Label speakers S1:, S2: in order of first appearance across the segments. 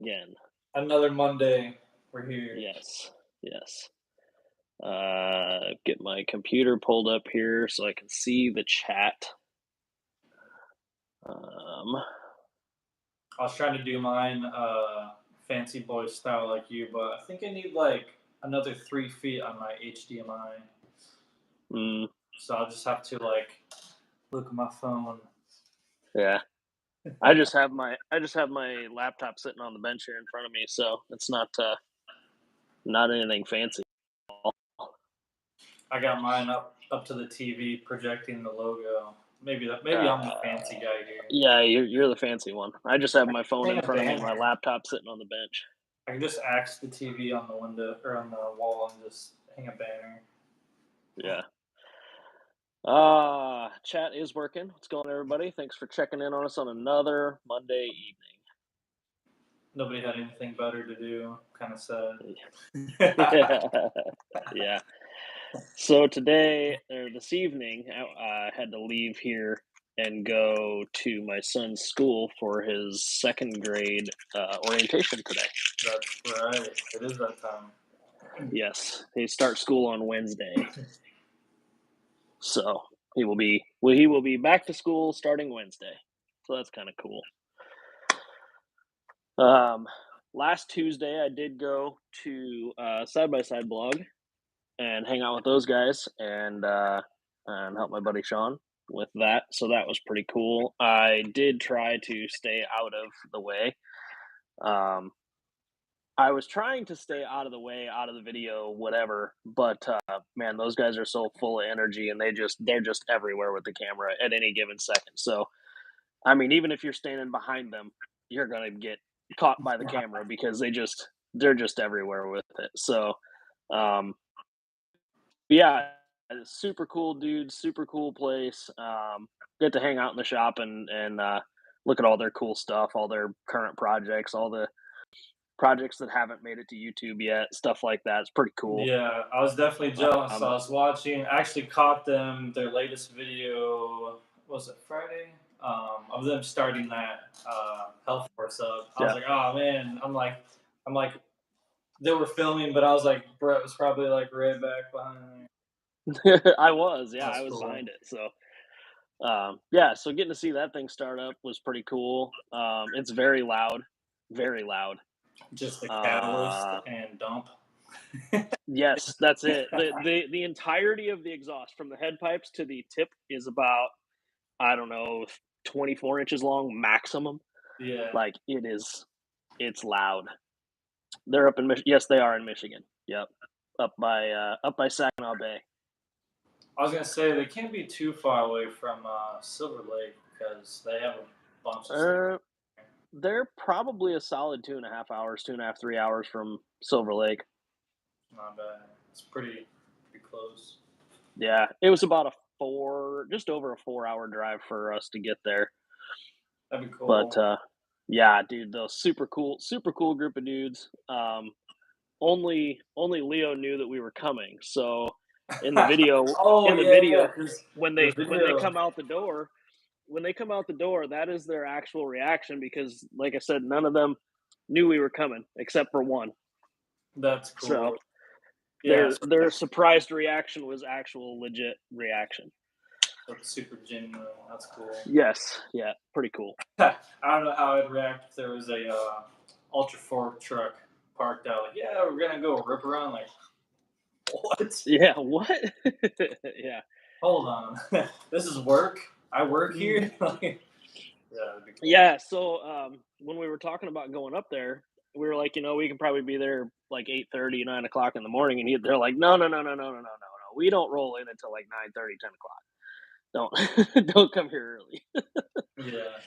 S1: again.
S2: Another Monday. We're here.
S1: Yes, yes. Get my computer pulled up here so I can see the chat.
S2: I was trying to do mine fancy boy style like you, but I think I need like another 3 feet on my HDMI. So I'll just have to like look at my phone.
S1: Yeah. I just have my laptop sitting on the bench here in front of me, so it's not anything fancy.
S2: I got mine up to the TV projecting the logo. Maybe I'm the fancy guy here.
S1: Yeah, you're the fancy one. I just have my phone in front of me and my laptop sitting on the bench.
S2: I can just axe the TV on the window or on the wall and just hang a banner.
S1: Yeah. Chat is working. What's going on, everybody? Thanks for checking in on us on another Monday evening.
S2: Nobody had anything better to do. Kind of sad.
S1: Yeah. So today or this evening, I had to leave here and go to my son's school for his second grade orientation today.
S2: That's right. It is that time.
S1: Yes, they start school on Wednesday, so he will be back to school starting Wednesday. So that's kind of cool. Last Tuesday, I did go to Side by Side Blog and hang out with those guys and help my buddy Sean with that. So that was pretty cool. I did try to stay out of the way. I was trying to stay out of the way, out of the video, whatever. But man, those guys are so full of energy, and they're just everywhere with the camera at any given second. So, I mean, even if you're standing behind them, you're gonna get caught by the camera because they're just everywhere with it. So, yeah, super cool dudes, super cool place. Get to hang out in the shop and look at all their cool stuff, all their current projects, all the projects that haven't made it to YouTube yet, stuff like that. It's pretty cool.
S2: Yeah, I was definitely jealous. I was watching, I actually caught them, their latest video, was it Friday? Of them starting that health course up. I was like, oh man, I'm like, they were filming, but I was like, Brett was probably like right back behind me.
S1: I was
S2: cool.
S1: behind it. So, yeah, so getting to see that thing start up was pretty cool. It's very loud, very loud.
S2: Just the catalyst and dump.
S1: Yes, that's it. The entirety of the exhaust from the head pipes to the tip is about, I don't know, 24 inches long maximum.
S2: Yeah.
S1: Like it's loud. They're up in Michigan. Yes, they are in Michigan. Yep. Up by Saginaw Bay.
S2: I was gonna say they can't be too far away from Silver Lake because they have a bunch of.
S1: They're probably a solid 2.5 hours, 2.5, 3 hours from Silver Lake.
S2: Not bad. It's pretty close.
S1: Yeah, it was about just over a 4-hour drive for us to get there.
S2: That'd be cool.
S1: But yeah, dude, those super cool group of dudes. Only Leo knew that we were coming. So in the video, when they come out the door, that is their actual reaction because, like I said, none of them knew we were coming except for one.
S2: That's cool.
S1: So their surprised reaction was actual legit reaction.
S2: That's super genuine. That's cool.
S1: Yes, yeah, pretty cool.
S2: I don't know how I'd react if there was a Ultra 4 truck parked out. Like, yeah, we're gonna go rip around. Like, what?
S1: Yeah, what? Yeah.
S2: Hold on, this is work. I work here.
S1: Yeah. So when we were talking about going up there, we were like, we can probably be there like 8:30, 9 o'clock in the morning, and they're like, no, we don't roll in until like 9:30, 10 o'clock. Don't come here early.
S2: Yeah.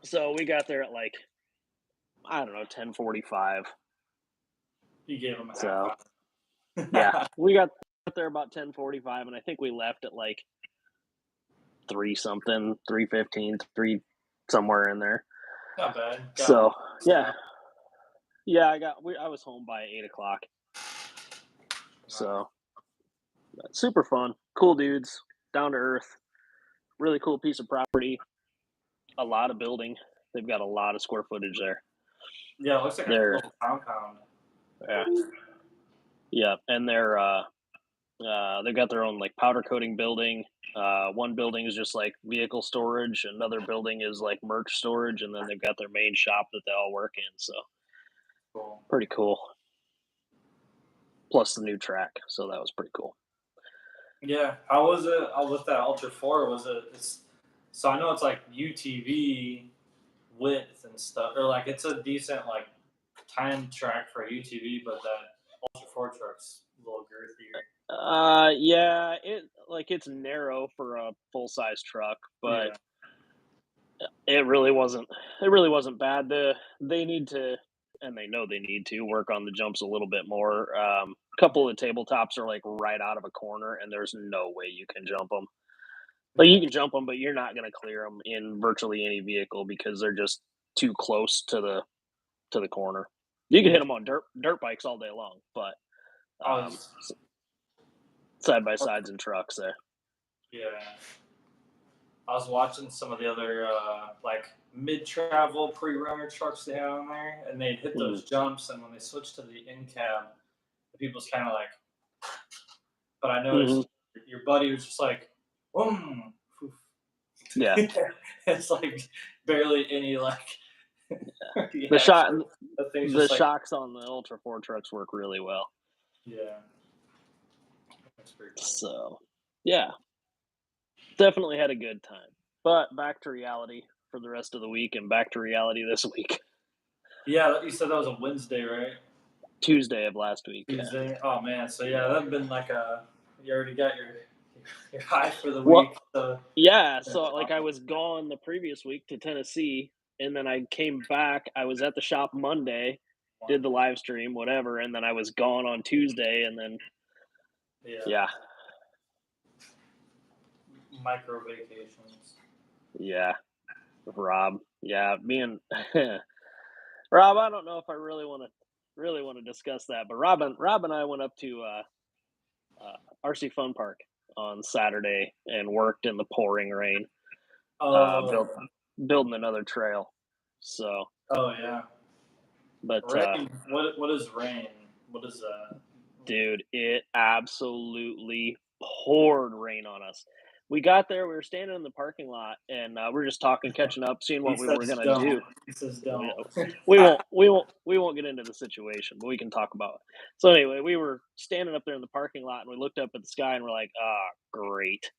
S1: So we got there at like, I don't know, 10:45.
S2: You gave them a
S1: so yeah, we got there about 10:45, and I think we left at like 3-something, 3:15, 3 somewhere in there.
S2: Not bad.
S1: So yeah, I was home by 8 o'clock. So super fun, cool dudes, down to earth, really cool piece of property, a lot of building. They've got a lot of square footage there.
S2: Yeah, it looks like a little compound.
S1: Yeah, and they've got their own like powder coating building. One building is just like vehicle storage, another building is like merch storage, and then they've got their main shop that they all work in. So
S2: Cool.
S1: pretty cool. Plus the new track, so that was pretty cool.
S2: Yeah, how was it with that Ultra 4? So I know it's like UTV width and stuff, or like it's a decent like time track for a UTV, but that Ultra 4 truck's a little girthier.
S1: Yeah, it's narrow for a full size truck, but
S2: Yeah.
S1: it really wasn't. It really wasn't bad. They need to, and they know they need to work on the jumps a little bit more. A couple of the tabletops are like right out of a corner, and there's no way you can jump them. Like you can jump them, but you're not going to clear them in virtually any vehicle because they're just too close to the corner. You can hit them on dirt bikes all day long, but side by sides and trucks there.
S2: Yeah. I was watching some of the other like mid-travel pre-runner trucks they have on there, and they'd hit those jumps, and when they switched to the in-cab, the people's kind of like. But I noticed your buddy was just like, boom.
S1: Yeah.
S2: It's like barely any like.
S1: Yeah. The shocks on the Ultra 4 trucks work really well.
S2: Yeah. That's pretty cool.
S1: So, yeah. Definitely had a good time. But back to reality for the rest of the week and back to reality this week.
S2: Yeah, you said that was a Wednesday, right?
S1: Tuesday of last week.
S2: Tuesday. Yeah. Oh man, so yeah, that'd been like you already got your high for the
S1: week.
S2: So.
S1: Yeah, so like I was gone the previous week to Tennessee, and then I came back. I was at the shop Monday, did the live stream, whatever, and then I was gone on Tuesday, and then yeah.
S2: Micro vacations.
S1: Yeah, Rob. Yeah, Rob. I don't know if I really want to discuss that, but Rob and I went up to RC Fun Park on Saturday and worked in the pouring rain. Building another trail. So.
S2: Oh yeah.
S1: But
S2: rain. What is rain? What is that?
S1: Dude, it absolutely poured rain on us. We got there, we were standing in the parking lot, and we're just talking, catching up, seeing what we were gonna do.
S2: He says don't.
S1: We won't get into the situation, but we can talk about it. So anyway, we were standing up there in the parking lot, and we looked up at the sky, and we're like, great.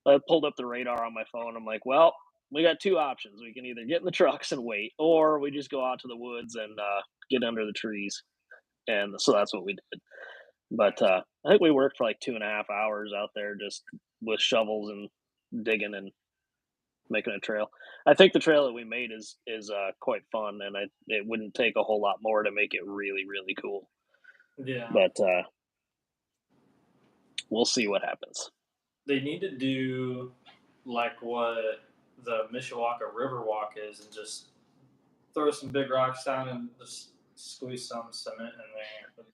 S1: I pulled up the radar on my phone. I'm like, well, we got two options. We can either get in the trucks and wait, or we just go out to the woods and get under the trees. And so that's what we did. But I think we worked for like 2.5 hours out there just with shovels and digging and making a trail. I think the trail that we made is quite fun, and it wouldn't take a whole lot more to make it really, really cool.
S2: Yeah.
S1: But we'll see what happens.
S2: They need to do like what the Mishawaka Riverwalk is, and just throw some big rocks down and just squeeze some cement in there.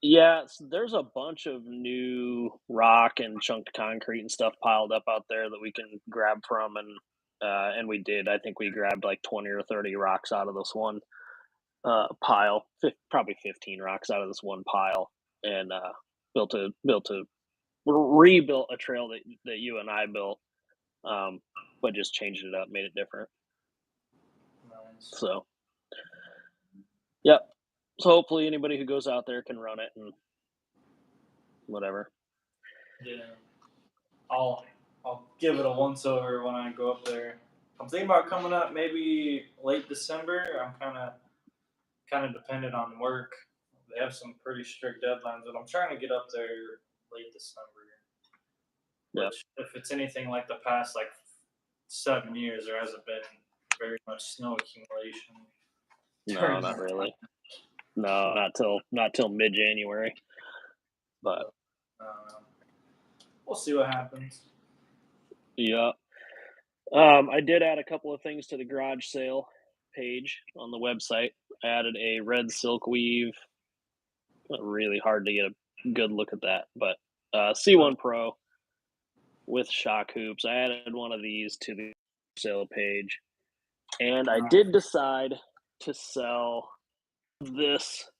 S1: Yeah, so there's a bunch of new rock and chunked concrete and stuff piled up out there that we can grab from, and we did. I think we grabbed like 20 or 30 rocks out of this one pile, probably 15 rocks out of this one pile, and rebuilt a trail that you and I built, but just changed it up, made it different.
S2: Nice.
S1: So, yep. So hopefully anybody who goes out there can run it and whatever.
S2: Yeah, I'll give it a once over when I go up there. I'm thinking about coming up maybe late December. I'm kind of dependent on work. They have some pretty strict deadlines, but I'm trying to get up there late December. Which, if it's anything like the past like 7 years, there hasn't been very much snow accumulation.
S1: No, not really. No, not till mid-January. But
S2: we'll see what happens.
S1: Yeah. I did add a couple of things to the garage sale page on the website. I added a red silk weave. Really hard to get a good look at that, but C1 Pro with shock hoops. I added one of these to the sale page, and I did decide to sell this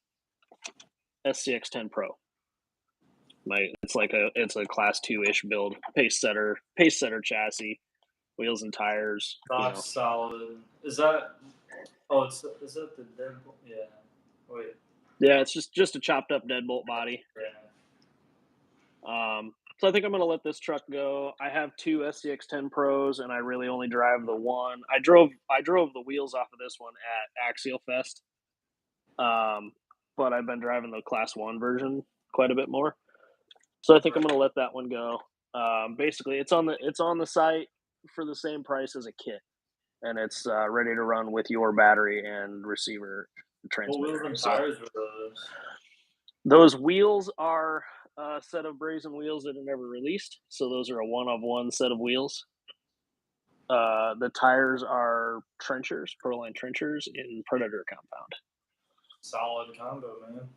S1: SCX10 Pro. It's a class 2-ish build, pace setter chassis, wheels and tires.
S2: Stock solid. Is that? Oh, is that the deadbolt? Yeah. Wait.
S1: Yeah, it's just a chopped up deadbolt body.
S2: Yeah.
S1: So I think I'm gonna let this truck go. I have 2 SCX10 Pros, and I really only drive the one. I drove the wheels off of this one at Axial Fest, but I've been driving the Class 1 version quite a bit more. So I think I'm gonna let that one go. Basically, it's on the site for the same price as a kit, and it's ready to run with your battery and receiver transmitter.
S2: What wheels and tires were those?
S1: Those wheels are a set of Brazen wheels that are never released, so those are a one-of-one set of wheels. The tires are trenchers, Proline trenchers in Predator compound.
S2: Solid combo, man.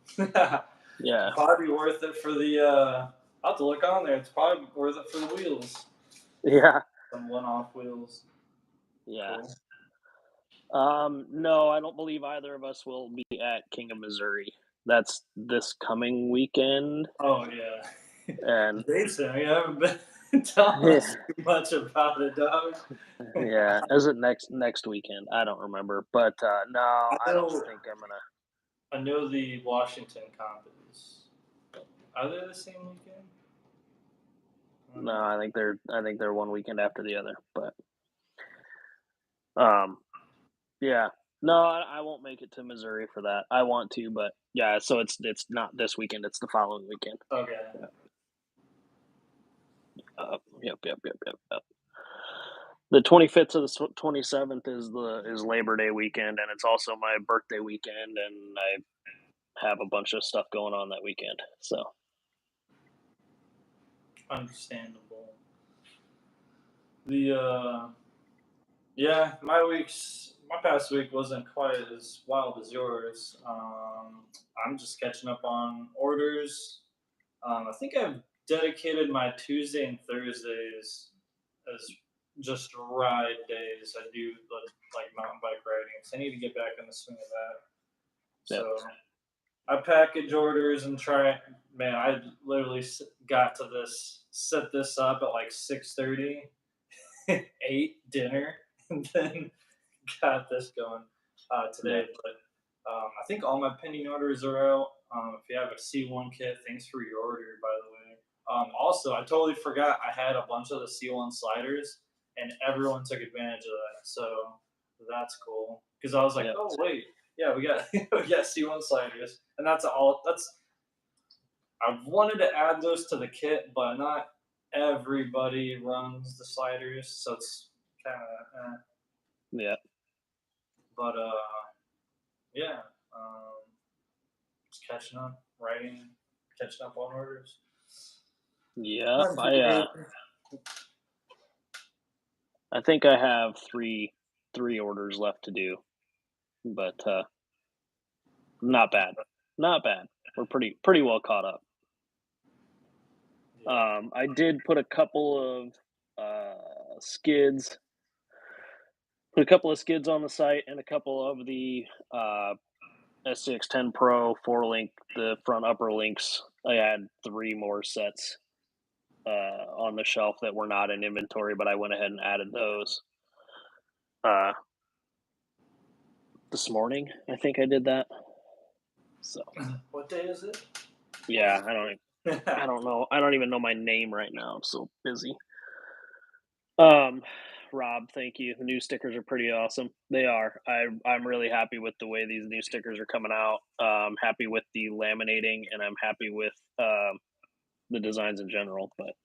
S1: Yeah.
S2: Probably worth it for the. I'll have to look on there. It's probably worth it for the wheels.
S1: Yeah.
S2: Some one-off wheels.
S1: Yeah.
S2: Cool.
S1: No, I don't believe either of us will be at King of Missouri. That's this coming weekend.
S2: Oh yeah.
S1: And
S2: Jason, you haven't been telling us too much about it, dog.
S1: Yeah, is it next weekend? I don't remember, but no, I don't think I'm gonna.
S2: I know the Washington comp is. Are they the same weekend?
S1: No, I think they're one weekend after the other, but yeah. No, I won't make it to Missouri for that. I want to, but yeah, so it's not this weekend, it's the following weekend.
S2: Okay.
S1: Yeah. Yep. The 25th to the 27th is Labor Day weekend, and it's also my birthday weekend, and I have a bunch of stuff going on that weekend. So
S2: Understandable. Yeah, my past week wasn't quite as wild as yours. I'm just catching up on orders. I think I've dedicated my Tuesday and Thursdays as just ride days. I do like mountain bike riding, so I need to get back in the swing of that.
S1: Yep.
S2: So I package orders and try. Man, I literally got to set this up at like 6:30, ate dinner, and then got this going today.
S1: Yeah.
S2: But I think all my pending orders are out. If you have a C1 kit, thanks for your order, by the way. Also, I totally forgot I had a bunch of the C1 sliders, and everyone took advantage of that. So that's cool. Because I was like, oh wait, yeah, we got we got C1 sliders, and that's all. I wanted to add those to the kit, but not everybody runs the sliders, so it's kind of.
S1: Yeah.
S2: But yeah, just catching up, writing, catching up on orders.
S1: Yeah, I think I have three orders left to do, but not bad. We're pretty well caught up. I did put a couple of skids. Put a couple of skids on the site and a couple of the SCX10 Pro 4-link, the front upper links. I had 3 more sets on the shelf that were not in inventory, but I went ahead and added those. This morning, I think I did that. So
S2: what day is it?
S1: Yeah, I don't know. I don't even know my name right now. I'm so busy. Rob, thank you. The new stickers are pretty awesome. They are. I'm really happy with the way these new stickers are coming out. Happy with the laminating, and I'm happy with the designs in general. But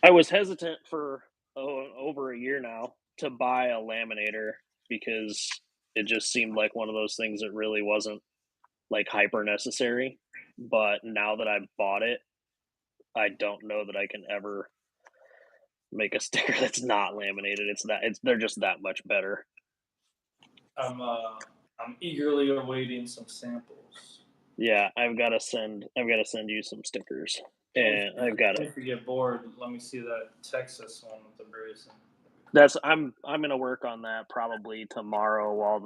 S1: I was hesitant for over a year now to buy a laminator because it just seemed like one of those things that really wasn't like hyper necessary. But now that I've bought it, I don't know that I can ever make a sticker that's not laminated. They're just that much better.
S2: I'm eagerly awaiting some samples.
S1: Yeah, I've got to send you some stickers, and I've got to.
S2: If you get bored, let me see that Texas one with the Brazen.
S1: I'm gonna work on that probably tomorrow while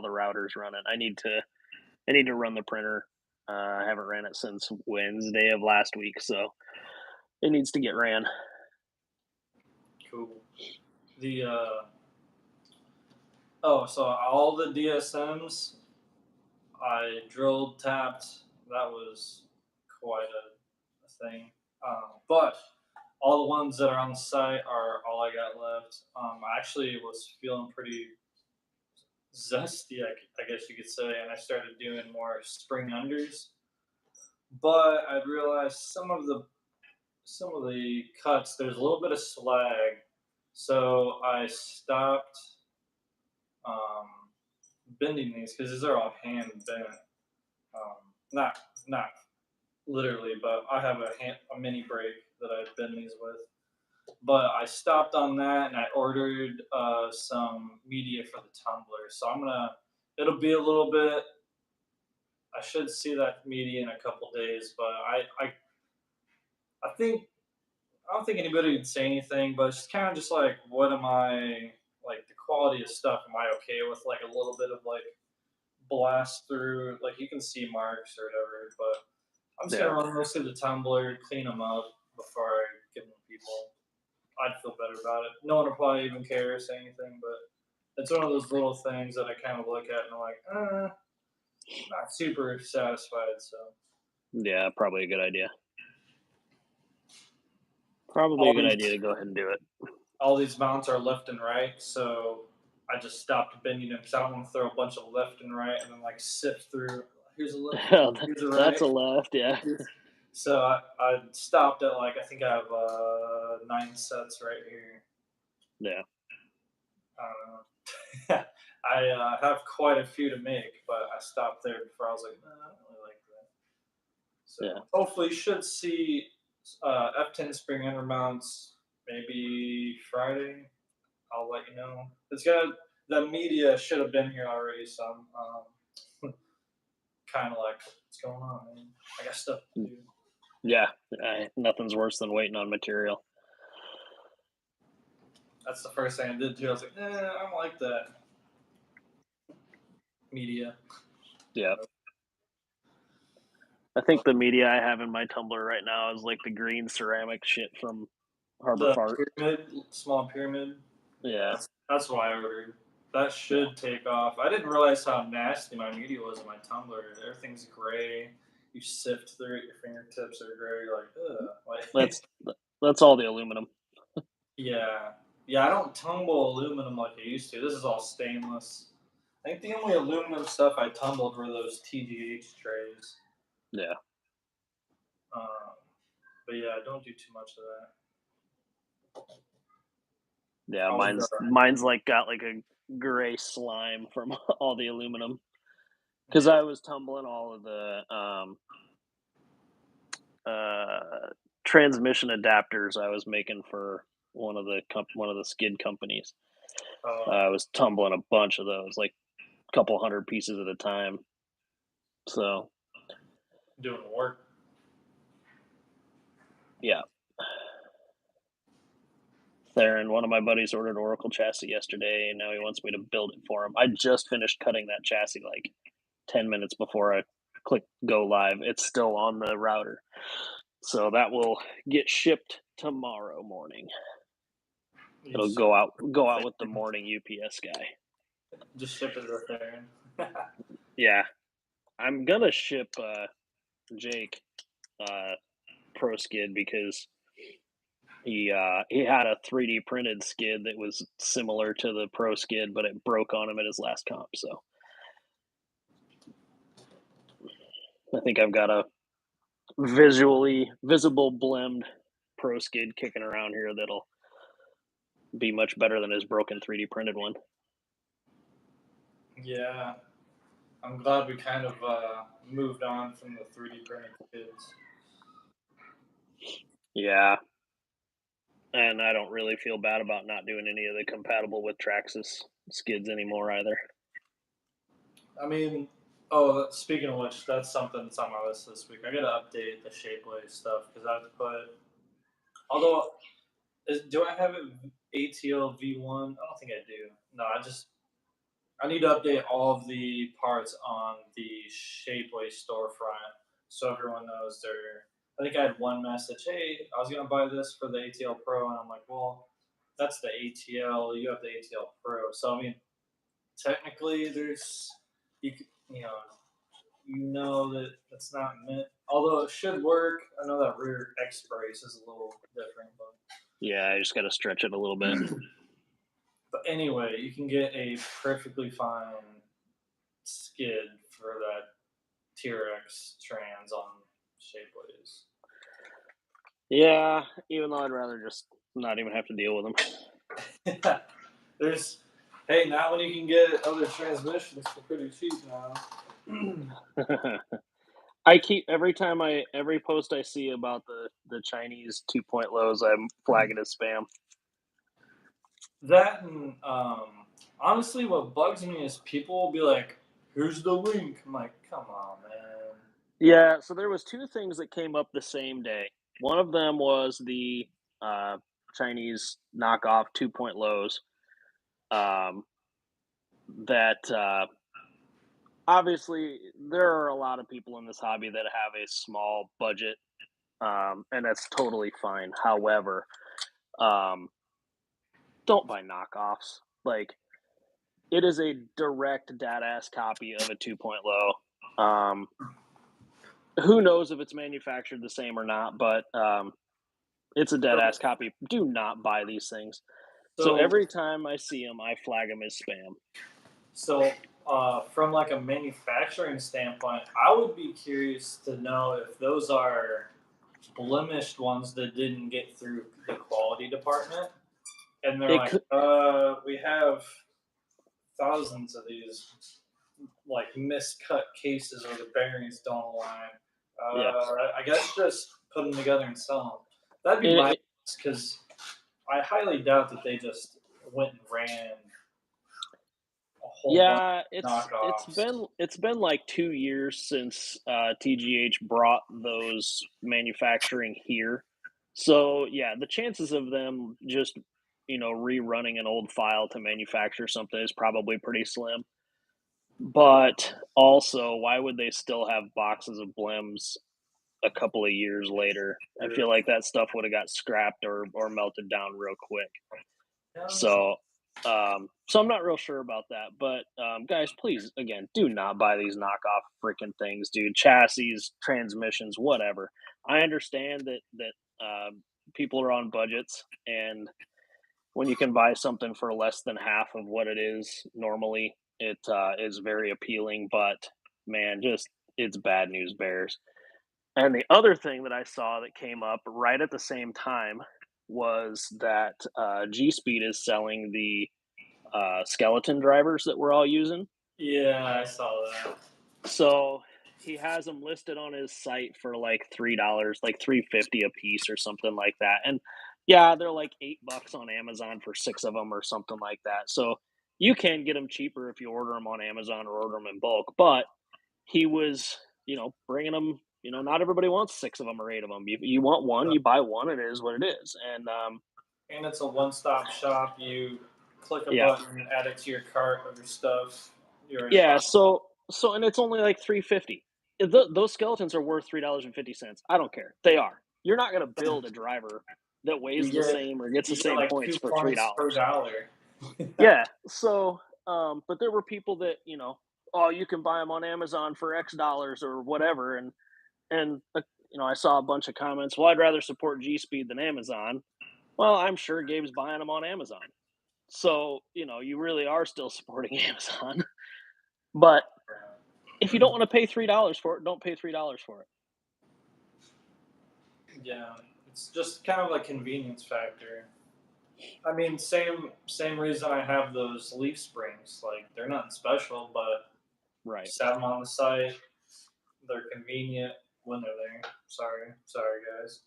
S1: the router's running. I need to run the printer. I haven't ran it since Wednesday of last week, so it needs to get ran.
S2: Cool. The so all the DSMs I drilled, tapped. That was quite a thing. But all the ones that are on the site are all I got left. I actually was feeling pretty zesty, I guess you could say, and I started doing more spring unders. But I realized some of the cuts there's a little bit of slag, so I stopped um, bending these because these are all hand bent. Not literally, but I have a mini brake that I bend these with. But I stopped on that and I ordered some media for the tumbler. So it'll be a little bit. I should see that media in a couple days, but I think I don't think anybody would say anything, but it's kind of just like, what am I like the quality of stuff? Am I okay with like a little bit of like blast through? Like you can see marks or whatever, but I'm just
S1: Yeah.
S2: gonna run those through the tumbler, clean them up before I give them to people. I'd feel better about it. No one will probably even care or say anything, but it's one of those little things that I kind of look at and I'm like, not super satisfied. So
S1: Yeah, probably a good idea. Probably
S2: all
S1: a good
S2: these
S1: idea to go ahead and do it.
S2: all these mounts are left and right, so I just stopped bending them because I don't want to throw a bunch of left and right and then like sift through. Here's a left, here's a
S1: That's
S2: right.
S1: a left, yeah.
S2: So I stopped at like I think I have 9 sets right here.
S1: Yeah.
S2: I have quite a few to make, but I stopped there before I was like, nah, I don't really like that. So
S1: Yeah.
S2: hopefully, you should see F10 spring under mounts maybe Friday. I'll let you know. The media should have been here already, so I'm kind of like, what's going on, man? I got stuff to do.
S1: Yeah. Nothing's worse than waiting on material.
S2: That's the first thing I did too. I was like, I don't like that media.
S1: Yeah. I think the media I have in my tumbler right now is like the green ceramic shit from Harbor
S2: The
S1: Fart.
S2: small pyramid.
S1: Yeah.
S2: That's what I ordered. That should take off. I didn't realize how nasty my media was in my tumbler. Everything's gray. You sift through it, your fingertips are gray. You're like, ugh.
S1: That's all the aluminum.
S2: Yeah. Yeah, I don't tumble aluminum like I used to. This is all stainless. I think the only aluminum stuff I tumbled were those TGH trays.
S1: Yeah.
S2: But yeah, don't do too much of that.
S1: Yeah, mine's like got like a gray slime from all the aluminum. Because I was tumbling all of the transmission adapters I was making for one of the skid companies. I was tumbling a bunch of those, like a couple hundred pieces at a time. So
S2: doing work.
S1: Yeah. Theron, one of my buddies ordered Oracle chassis yesterday, and now he wants me to build it for him. I just finished cutting that chassis like 10 minutes before I click go live. It's still on the router. So that will get shipped tomorrow morning. It'll go out with the morning UPS guy.
S2: Just ship it to Theron.
S1: Yeah. I'm gonna ship Jake Pro Skid because he had a 3D printed skid that was similar to the Pro Skid, but it broke on him at his last comp. So I think I've got a visible blend Pro Skid kicking around here that'll be much better than his broken 3D printed one.
S2: Yeah, I'm glad we kind of moved on from the 3D printed skids.
S1: Yeah. And I don't really feel bad about not doing any of the compatible with Traxxas skids anymore either.
S2: I mean, speaking of which, that's something that's on my list this week. I gotta update the Shapeways stuff because I have to put. Although, do I have it ATL V1. I don't think I do. No, I need to update all of the parts on the Shapeways storefront so everyone knows they're. I think I had one message. Hey, I was gonna buy this for the ATL Pro, and I'm like, well, that's the ATL. You have the ATL Pro, so I mean, technically, there's you know that it's not meant. Although it should work. I know that rear X brace is a little different, but
S1: Yeah, I just got to stretch it a little bit.
S2: but anyway, you can get a perfectly fine skid for that TRX trans on Shapeways.
S1: Yeah, even though I'd rather just not even have to deal with
S2: them. There's, hey, now when you can get other transmissions for pretty cheap now.
S1: I keep every post I see about the Chinese 2-point lows, I'm flagging as spam.
S2: That and honestly, what bugs me is people will be like, "Here's the link." I'm like, "Come on, man."
S1: Yeah, so there was 2 things that came up the same day. One of them was the Chinese knockoff 2-point lows. That obviously there are a lot of people in this hobby that have a small budget, and that's totally fine. However, don't buy knockoffs. Like, it is a direct dad-ass copy of a 2-point low. Who knows if it's manufactured the same or not, but it's a dead-ass copy. Do not buy these things. So every time I see them, I flag them as spam.
S2: So, from like a manufacturing standpoint, I would be curious to know if those are blemished ones that didn't get through the quality department, and they're we have thousands of these like miscut cases where the bearings don't align. I guess just put them together and sell them. That'd be my because I highly doubt that they just went and ran.
S1: Yeah, it's been like 2 years since TGH brought those manufacturing here. So yeah, the chances of them just rerunning an old file to manufacture something is probably pretty slim. But also, why would they still have boxes of Blims a couple of years later? I feel like that stuff would have got scrapped or melted down real quick. So I'm not real sure about that, but guys, please, again, do not buy these knockoff freaking things, dude. Chassis, transmissions, whatever. I understand that people are on budgets, and when you can buy something for less than half of what it is normally, it is very appealing. But man, it's bad news bears. And the other thing that I saw that came up right at the same time was that G-Speed is selling the skeleton drivers that we're all using.
S2: Yeah, I saw that.
S1: So he has them listed on his site for like $3, like $3.50 a piece or something like that. And yeah, they're like $8 on Amazon for 6 of them or something like that. So you can get them cheaper if you order them on Amazon or order them in bulk. But he was, bringing them. Not everybody wants 6 of them or 8 of them. You want one, you buy one. It is what it is. And
S2: it's a one-stop shop. You click a button and add it to your cart of your stuff.
S1: So and it's only like $3.50. Those skeletons are worth $3.50. I don't care. They are. You're not going to build a driver that weighs the same or gets the same
S2: like
S1: points for
S2: $3 per dollar.
S1: Yeah. So, but there were people that you can buy them on Amazon for X dollars or whatever, and I saw a bunch of comments. Well, I'd rather support G-Speed than Amazon. Well, I'm sure Gabe's buying them on Amazon. So, you really are still supporting Amazon. But if you don't want to pay $3 for it, don't pay $3 for it.
S2: Yeah, it's just kind of a convenience factor. I mean, same reason I have those leaf springs. Like, they're nothing special, but
S1: right.
S2: Just have them on the site. They're convenient when they're there. Sorry, guys.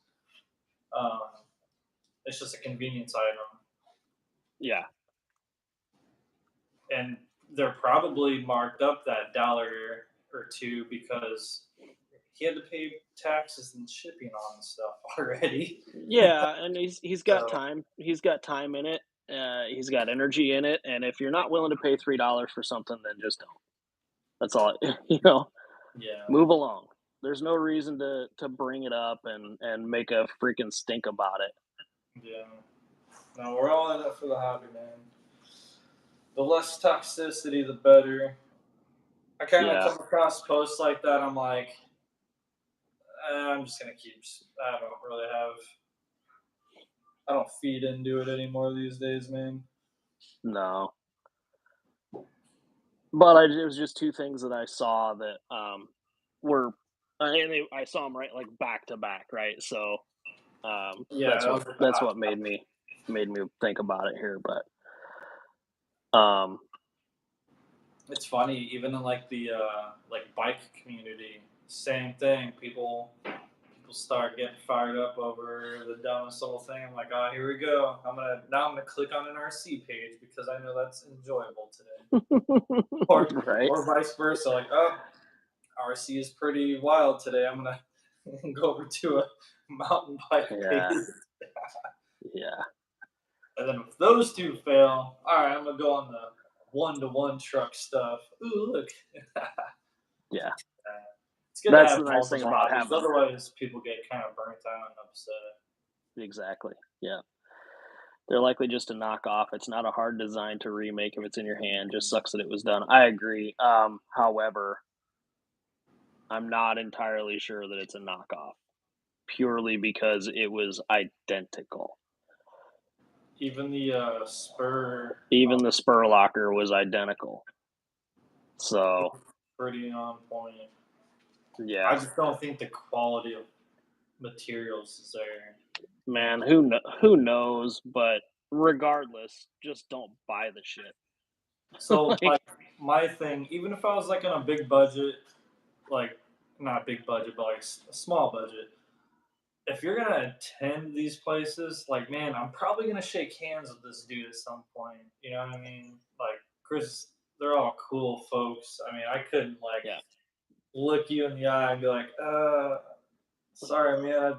S2: It's just a convenience item.
S1: Yeah.
S2: And they're probably marked up that $1 or $2 because he had to pay taxes and shipping on stuff already.
S1: Yeah, and he's got time. He's got time in it. He's got energy in it, and if you're not willing to pay $3 for something, then just don't. That's all.
S2: Yeah.
S1: Move along. There's no reason to bring it up and make a freaking stink about it.
S2: Yeah. No, we're all in it for the hobby, man. The less toxicity, the better. I kind of
S1: Yeah.
S2: come across posts like that. I'm like, I'm just gonna keep. I don't really have. I don't feed into it anymore these days, man.
S1: No. But it was just two things that I saw that were, I saw them right like back to back, right? So
S2: Yeah, that was like the
S1: that's
S2: hot
S1: what made
S2: topic.
S1: me think about it here. But
S2: It's funny, even in like the like bike community, same thing. People start getting fired up over the dumbest little thing. I'm like, oh, here we go. I'm gonna click on an RC page because I know that's enjoyable today,
S1: right,
S2: or vice versa. Like, oh, RC is pretty wild today. I'm gonna go over to a mountain bike page.
S1: yeah, yeah,
S2: And then if those two fail, all right, I'm gonna go on the one-to-one truck stuff. Ooh, look.
S1: yeah.
S2: It's good to
S1: That's
S2: have
S1: the nice thing
S2: multiple
S1: about
S2: hobbies.
S1: having
S2: Otherwise, people get kind of burnt out and upset.
S1: exactly. Yeah, they're likely just a knockoff. It's not a hard design to remake if it's in your hand. Just sucks that it was done. I agree. However, I'm not entirely sure that it's a knockoff purely because it was identical.
S2: Even the spur,
S1: Even the spur locker was identical. So,
S2: pretty on point.
S1: yeah,
S2: I just don't think the quality of materials is there.
S1: man, who knows? But regardless, just don't buy the shit.
S2: So,
S1: Like,
S2: like, my thing, even if I was like on a big budget, like not big budget, but like a small budget, if you're gonna attend these places, like man, I'm probably gonna shake hands with this dude at some point. You know what I mean? Like Chris, they're all cool folks. I mean, I couldn't like
S1: yeah.
S2: look you in the eye and be like, sorry, man.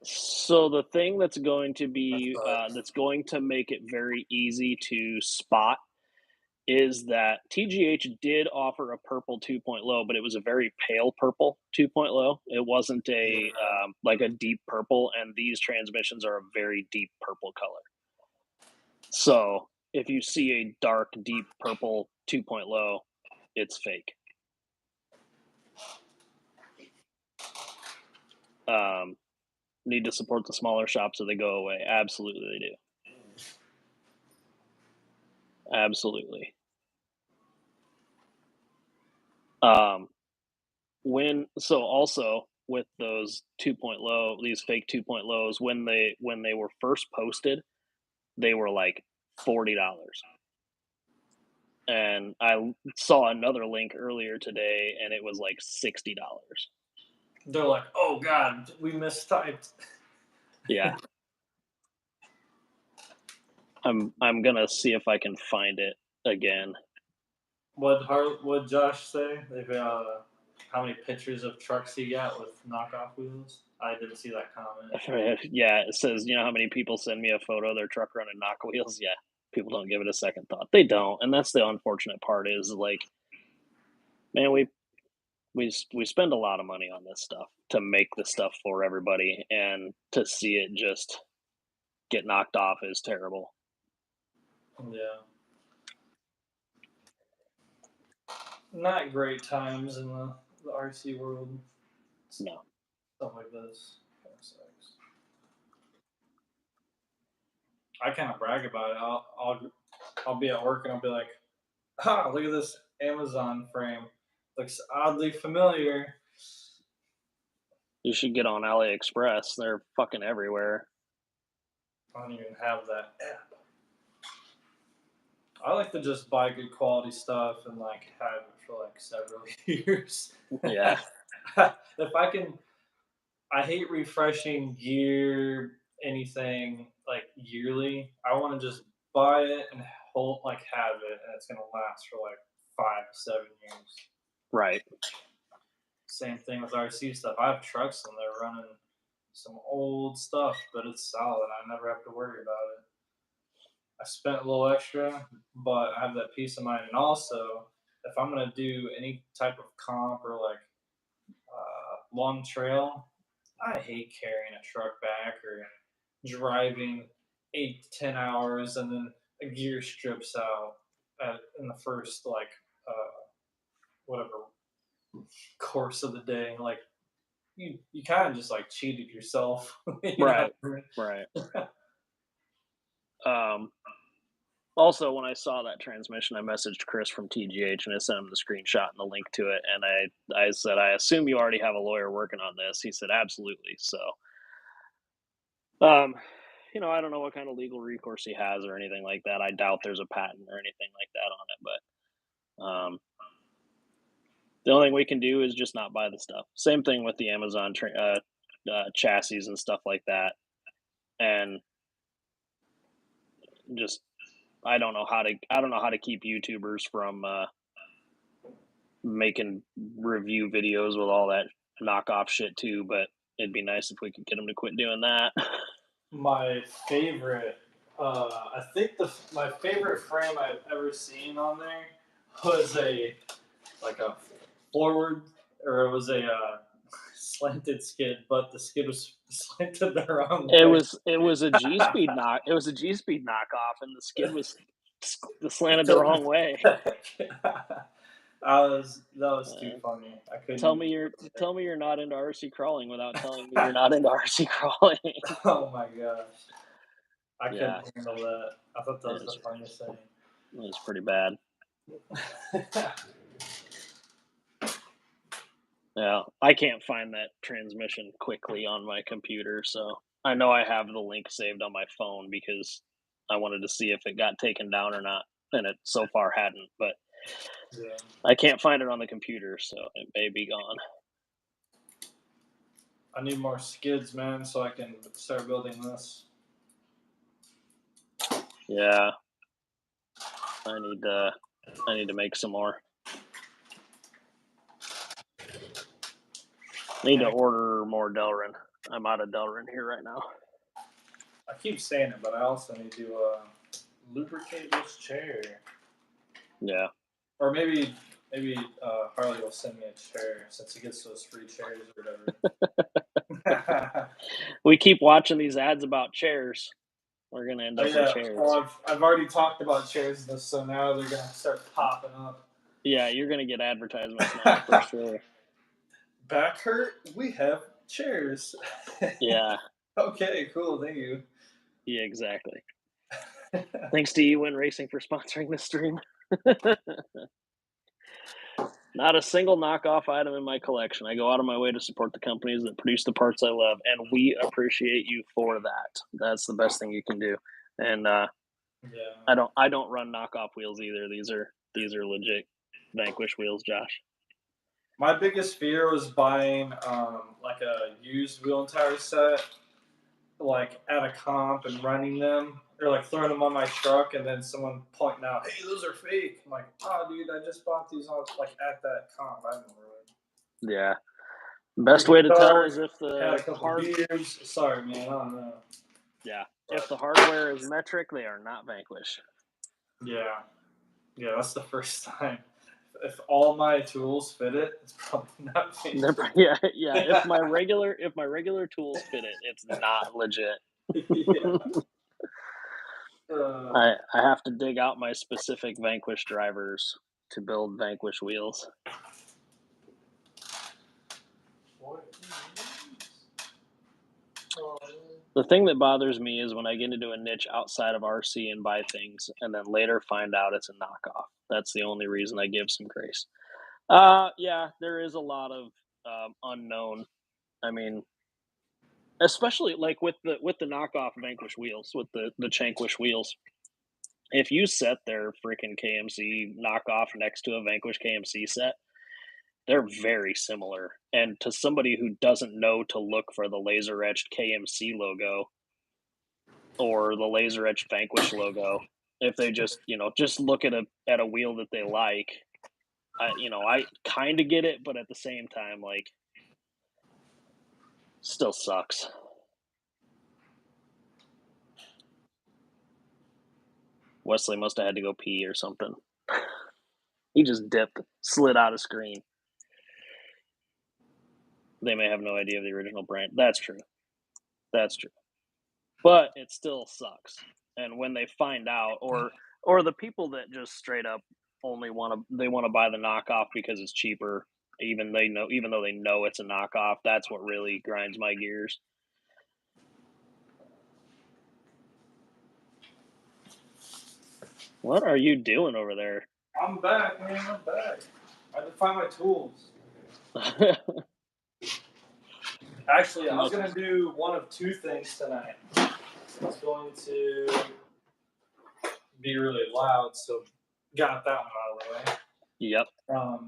S1: So the thing that's going to
S2: That
S1: be
S2: sucks.
S1: that's going to make it very easy to spot is that TGH did offer a purple 2.0, but it was a very pale purple 2.0. It wasn't
S2: Yeah.
S1: a like a deep purple, and these transmissions are a very deep purple color. So if you see a dark, deep purple 2.0, it's fake. Need to support the smaller shops so they go away. Absolutely, they do. Absolutely. Um, also with those 2.0, these fake 2.0s, when they were first posted, they were like $40. And I saw another link earlier today and it was like $60.
S2: They're like, oh god, we mistyped.
S1: Yeah. I'm gonna see if I can find it again.
S2: What Josh say? They've how many pictures of trucks he got with knockoff wheels? I didn't see that comment.
S1: Yeah, it says, you know how many people send me a photo of their truck running knock wheels? Yeah. People don't give it a second thought. They don't. And that's the unfortunate part is like, man, we spend a lot of money on this stuff to make the stuff for everybody, and to see it just get knocked off is terrible.
S2: Yeah. Not great times in the RC world.
S1: No.
S2: Stuff like this kind of sucks. I kind of brag about it. I'll be at work and I'll be like, "Ah, look at this Amazon frame. Looks oddly familiar."
S1: You should get on AliExpress. They're fucking everywhere.
S2: I don't even have that app. I like to just buy good quality stuff and like have it for like several years.
S1: Yeah.
S2: If I can, I hate refreshing gear, anything like yearly. I want to just buy it and have it, and it's gonna last for like 5 to 7 years.
S1: Right.
S2: Same thing with RC stuff. I have trucks and they're running some old stuff, but it's solid. I never have to worry about it. I spent a little extra, but I have that peace of mind. And also, if I'm gonna do any type of comp or like long trail, I hate carrying a truck back or driving 8 to 10 hours and then a gear strips out in the first like whatever course of the day. Like you kind of just like cheated yourself. You know
S1: Right,
S2: what I mean?
S1: right. Um, Also, when I saw that transmission, I messaged Chris from TGH and I sent him the screenshot and the link to it. And I said, I assume you already have a lawyer working on this. He said, absolutely. So, um, I don't know what kind of legal recourse he has or anything like that. I doubt there's a patent or anything like that on it. But the only thing we can do is just not buy the stuff. Same thing with the Amazon chassis and stuff like that. And just I don't know how to keep YouTubers from making review videos with all that knockoff shit too, but it'd be nice if we could get them to quit doing that.
S2: My favorite, I think my favorite frame I've ever seen on there was a forward, or it was a slanted skid, but the skid was slanted the wrong way.
S1: It was a G speed knockoff, and the skid was slanted the wrong way.
S2: That was too funny. I couldn't.
S1: Tell me you're not into RC crawling without telling me you're not into RC crawling.
S2: Oh my gosh, I couldn't handle that. I thought that was the funniest thing.
S1: It was pretty bad. Yeah, I can't find that transmission quickly on my computer, so I know I have the link saved on my phone because I wanted to see if it got taken down or not, and it so far hadn't, but
S2: Yeah.
S1: I can't find it on the computer, so it may be gone.
S2: I need more skids, man, so I can start building this.
S1: Yeah. I need to make some more. Need to order more Delrin. I'm out of Delrin here right now.
S2: I keep saying it, but I also need to lubricate this chair.
S1: Yeah.
S2: Or maybe Harley will send me a chair since he gets those free chairs or whatever.
S1: We keep watching these ads about chairs. We're gonna end up with chairs.
S2: Well, I've already talked about chairs, so now they're gonna start popping up.
S1: Yeah, you're gonna get advertisements now for sure.
S2: Back hurt? We have chairs.
S1: Yeah.
S2: Okay, cool. Thank you.
S1: Yeah, exactly. Thanks to eWin Racing for sponsoring this stream. Not a single knockoff item in my collection. I go out of my way to support the companies that produce the parts I love, and we appreciate you for that. That's the best thing you can do. And I don't run knockoff wheels either. These are legit Vanquish wheels, Josh.
S2: My biggest fear was buying like a used wheel and tire set, like at a comp and running them, or like throwing them on my truck, and then someone pointing out, "Hey, those are fake." I'm like, "Oh, dude, I just bought these on like at that comp. I don't really."
S1: Yeah. Best way to tell is if the
S2: beers. Sorry, man. I don't know.
S1: Yeah. If the hardware is metric, they are not Vanquish.
S2: Yeah. Yeah, that's the first time. If all my tools fit it, it's probably not Vanquish.
S1: Yeah. If my regular tools fit it, it's not legit. I have to dig out my specific Vanquish drivers to build Vanquish wheels. The thing that bothers me is when I get into a niche outside of RC and buy things and then later find out it's a knockoff. That's the only reason I give some grace. Yeah, there is a lot of unknown. I mean, especially like with the knockoff Vanquish wheels, with the Chankwish wheels. If you set their freaking KMC knockoff next to a Vanquish KMC set, they're very similar. And to somebody who doesn't know to look for the laser etched KMC logo or the laser etched Vanquish logo, if they just look at a wheel that they like, I kind of get it, but at the same time, like, still sucks. Wesley must have had to go pee or something. He just dipped, slid out of screen. They may have no idea of the original brand. That's true. That's true. But it still sucks. And when they find out, or the people that just straight up only want to buy the knockoff because it's cheaper, even though they know it's a knockoff, that's what really grinds my gears. What are you doing over there?
S2: I'm back, man. I'm back. I had to find my tools. Actually, I was going to do one of two things tonight. I was going to be really loud, so got that one out of the way.
S1: Yep.
S2: I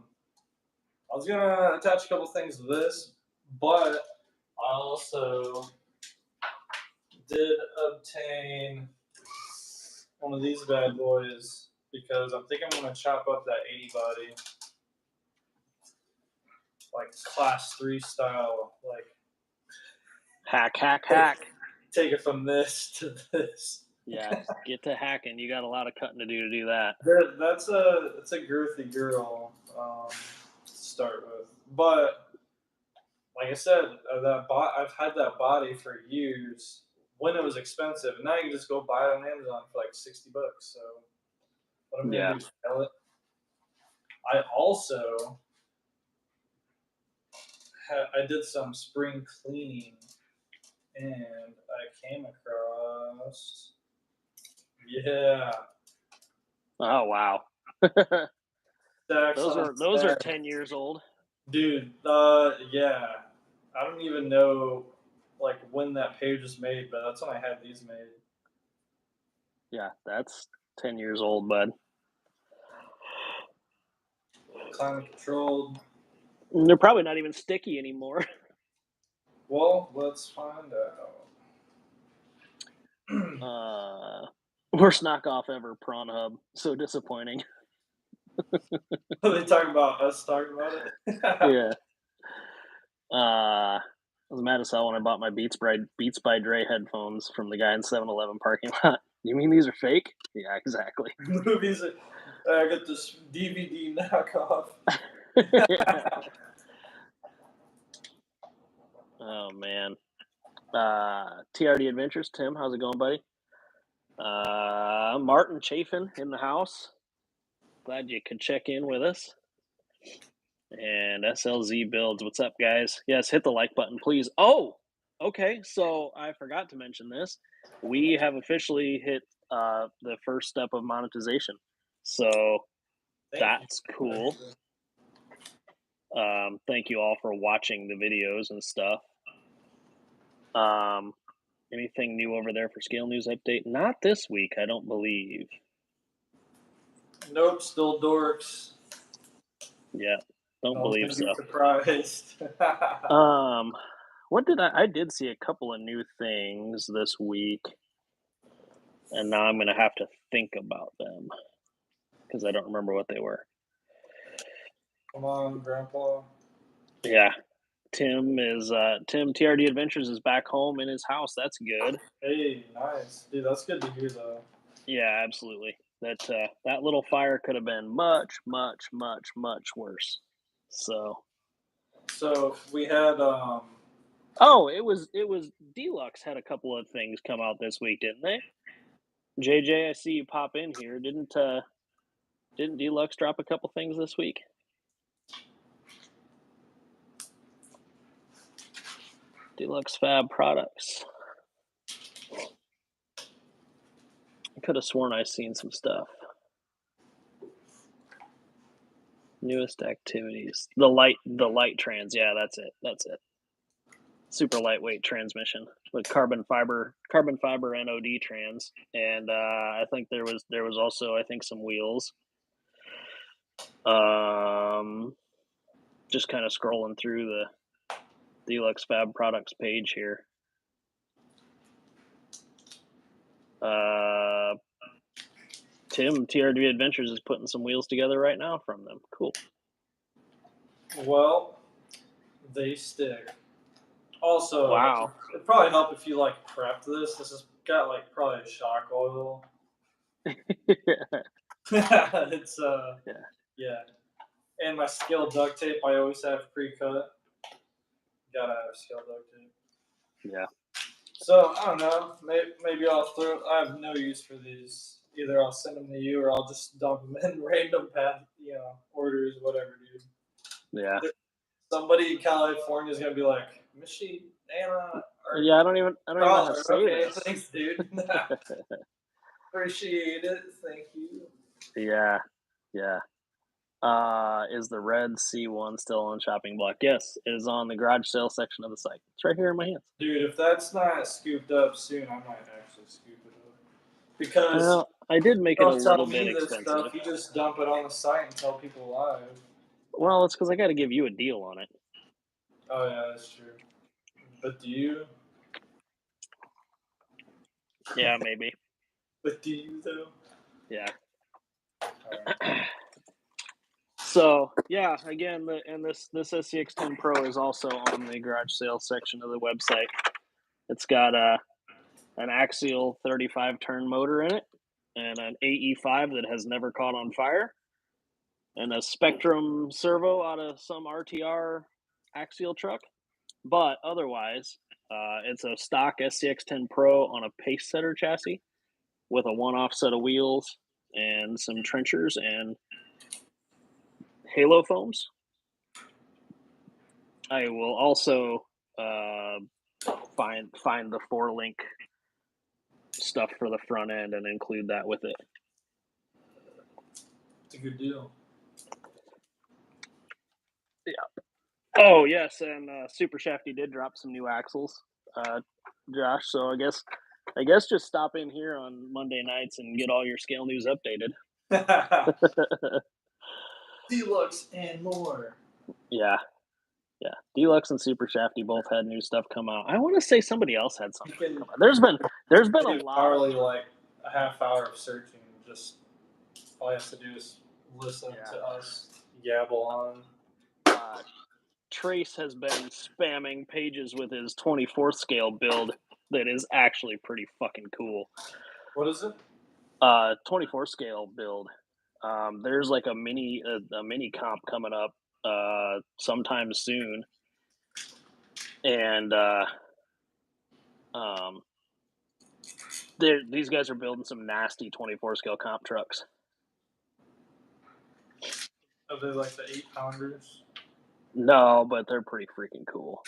S2: was going to attach a couple things to this, but I also did obtain one of these bad boys because I'm thinking I'm going to chop up that 80 body. Like class 3 style, like
S1: hack.
S2: Take it from this to this.
S1: Yeah, get to hacking. You got a lot of cutting to do that.
S2: That's a girthy girl to start with, but like I said, I've had that body for years when it was expensive, and now you can just go buy it on Amazon for like $60. So what I'm gonna do is sell it. I also I did some spring cleaning, and I came across, yeah.
S1: Oh wow. Those are 10 years old.
S2: Dude, yeah. I don't even know like when that page was made, but that's when I had these made.
S1: Yeah, that's 10 years old, bud.
S2: Climate controlled.
S1: They're probably not even sticky anymore.
S2: Well, let's find
S1: out. Worst knockoff ever, Prawn Hub. So disappointing.
S2: Are they talking about us talking about it?
S1: Yeah. I was mad as hell when I bought my Beats by Dre headphones from the guy in 7-Eleven parking lot. You mean these are fake? Yeah, exactly.
S2: Movies. I got this DVD knockoff.
S1: Oh man. TRD Adventures, Tim, how's it going, buddy? Martin Chafin in the house. Glad you could check in with us. And SLZ Builds, what's up, guys? Yes, hit the like button, please. Oh, okay. So I forgot to mention this. We have officially hit the first step of monetization. So that's cool. Thank you all for watching the videos and stuff. Anything new over there for Scale News Update? Not this week, I don't believe.
S2: Nope, still dorks.
S1: Yeah, don't believe so.
S2: Surprised.
S1: What did I did see a couple of new things this week, and now I'm gonna have to think about them because I don't remember what they were.
S2: Come on, Grandpa.
S1: Yeah, Tim TRD Adventures is back home in his house. That's good.
S2: Hey, nice, dude. That's good to hear, though.
S1: Yeah, absolutely. That little fire could have been much worse. So
S2: we had
S1: Oh, it was Deluxe had a couple of things come out this week, didn't they? JJ, I see you pop in here. Didn't Deluxe drop a couple things this week? Deluxe Fab Products. I could have sworn I seen some stuff. Newest activities. The light trans. Yeah, that's it. Super lightweight transmission with carbon fiber NOD trans, and I think there was also some wheels. Just kind of scrolling through the Deluxe Fab Products page here. Tim, TRD Adventures is putting some wheels together right now from them. Cool.
S2: Well, they stick. Also,
S1: wow.
S2: It'd probably help if you prepped this. This has got probably a shock oil. It's
S1: Yeah.
S2: yeah. And my scale duct tape I always have pre-cut. Gotta have scale duct tape.
S1: Yeah.
S2: So I don't know. Maybe I'll throw. I have no use for these. Either I'll send them to you, or I'll just dump them in random orders, whatever, dude.
S1: Yeah.
S2: Somebody in California is gonna be like, Michi, Anna.
S1: Yeah, I don't even know how to say
S2: okay,
S1: this.
S2: thanks, dude. Appreciate it. Thank you.
S1: Yeah. Yeah. Is the red C1 still on chopping block? Yes, it is on the garage sale section of the site. It's right here in my hands.
S2: Dude, if that's not scooped up soon, I might actually scoop it up. Because
S1: Well, I did make it a
S2: don't tell
S1: little bit
S2: me this
S1: expensive.
S2: stuff. You just dump it on the site and tell people live.
S1: Well, it's because I got to give you a deal on it.
S2: Oh yeah, that's true. But do you?
S1: Yeah, maybe.
S2: But do you though?
S1: Yeah.
S2: Alright.
S1: So yeah, again, this SCX10 Pro is also on the garage sales section of the website. It's got an axial 35 turn motor in it, and an AE5 that has never caught on fire, and a Spectrum servo out of some RTR axial truck. But otherwise, it's a stock SCX10 Pro on a pace setter chassis with a one-off set of wheels and some trenchers and halo foams. I will also find the 4-link stuff for the front end and include that with it.
S2: It's a good deal.
S1: Yeah. Oh yes, and Super Shafty did drop some new axles, Josh. So I guess just stop in here on Monday nights and get all your scale news updated.
S2: Deluxe and more.
S1: Yeah. Yeah, Deluxe and Super Shafty both had new stuff come out. I want to say somebody else had something come out. There's been a lot.
S2: Probably like a half hour of searching. Just all you have to do is listen to us gabble on.
S1: Trace has been spamming pages with his 24th scale build that is actually pretty fucking cool.
S2: What is it?
S1: 24 scale build. There's like a mini comp coming up sometime soon, and these guys are building some nasty 24 scale comp trucks.
S2: Are they like the 8-pounders?
S1: No, but they're pretty freaking cool.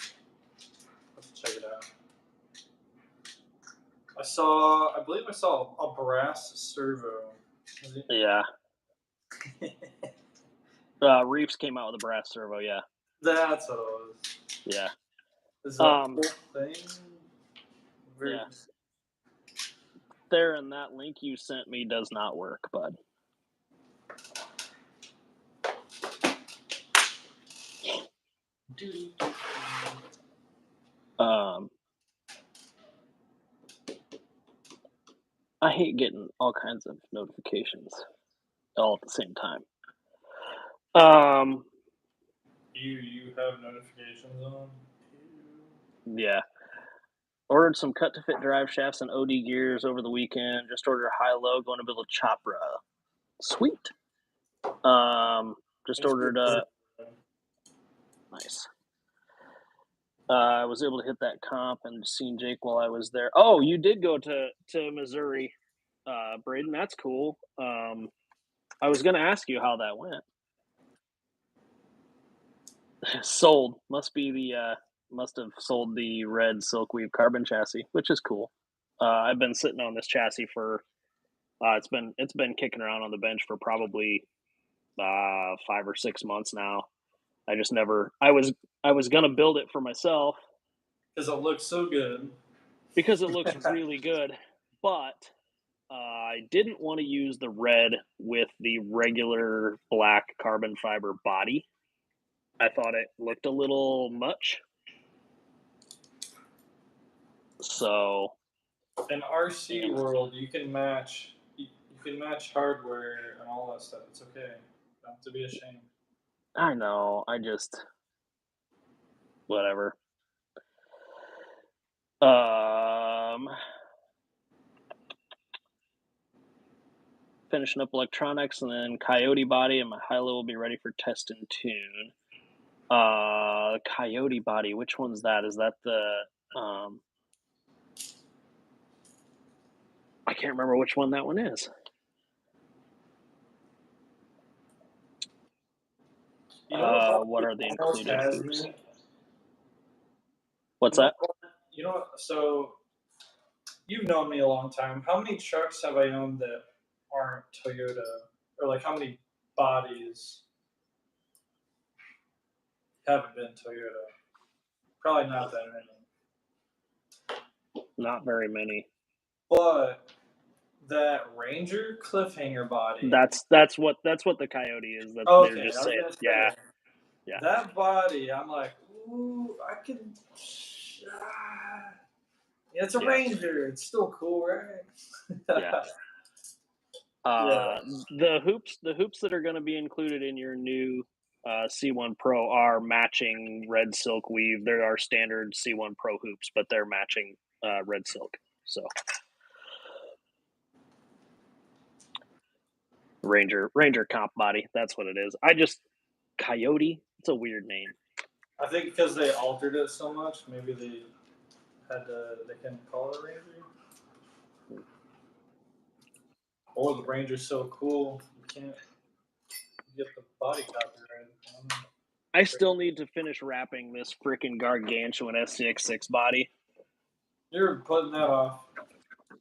S2: Let's check it out. I believe I saw a brass servo.
S1: Yeah. Reefs came out with a brass servo, yeah.
S2: That's what it was.
S1: Yeah.
S2: Is that whole thing?
S1: Yeah. There, and that link you sent me does not work, bud. I hate getting all kinds of notifications all at the same time.
S2: You have notifications on?
S1: Yeah. Ordered some cut to fit drive shafts and OD gears over the weekend. Just ordered a high-low, going to build a Chopra. Sweet. Just ordered nice. I was able to hit that comp and seen Jake while I was there. Oh, you did go to Missouri, Braden. That's cool. I was going to ask you how that went. Sold. Must have sold the red Silkweave carbon chassis, which is cool. I've been sitting on this chassis for it's been kicking around on the bench for probably 5 or 6 months now. I just never. I was gonna build it for myself
S2: because it looks so good.
S1: Because it looks really good, but I didn't want to use the red with the regular black carbon fiber body. I thought it looked a little much. So,
S2: in RC world, you can match hardware and all that stuff. It's okay. Don't have to be ashamed.
S1: I know. I just whatever. finishing up electronics, and then Coyote body and my Hilo will be ready for test and tune. Coyote body, which one's that? Is that the I can't remember which one that one is.
S2: You know
S1: what are the included hoops?
S2: Me?
S1: What's that?
S2: You know, so you've known me a long time. How many trucks have I owned that aren't Toyota? Or like how many bodies haven't been Toyota? Probably not that many.
S1: Not very many.
S2: But that Ranger cliffhanger body.
S1: That's what the Coyote is. That's
S2: okay,
S1: they're just saying. Yeah. Yeah.
S2: That body, I'm like, ooh, I can. Yeah, it's a Ranger. It's still cool, right?
S1: Yeah. The hoops that are going to be included in your new C1 Pro are matching red silk weave. There are standard C1 Pro hoops, but they're matching red silk. So Ranger comp body. That's what it is. Coyote. It's a weird name.
S2: I think because they altered it so much, maybe they can call it Ranger. Or the Ranger's so cool, you can't get the body copyright.
S1: I still need to finish wrapping this freaking gargantuan SCX6 body.
S2: You're putting that off.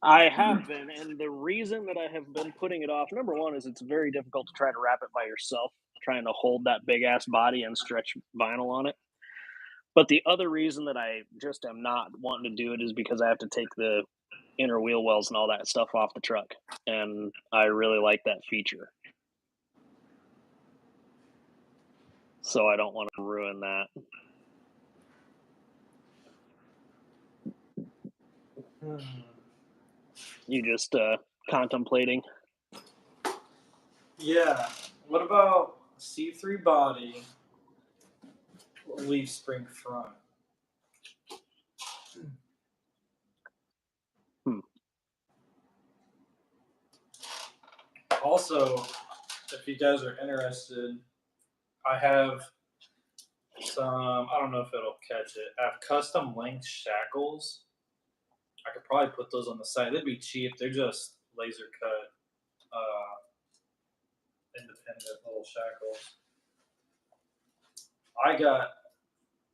S1: I have been, and the reason that I have been putting it off, number one, is it's very difficult to try to wrap it by yourself, trying to hold that big ass body and stretch vinyl on it. But the other reason that I just am not wanting to do it is because I have to take the inner wheel wells and all that stuff off the truck, and I really like that feature. So I don't want to ruin that. You just contemplating?
S2: Yeah. What about C3 body, leaf spring front? Also, if you guys are interested, I have some, I don't know if it'll catch it. I have custom length shackles. I could probably put those on the site. They'd be cheap. They're just laser cut, independent little shackles.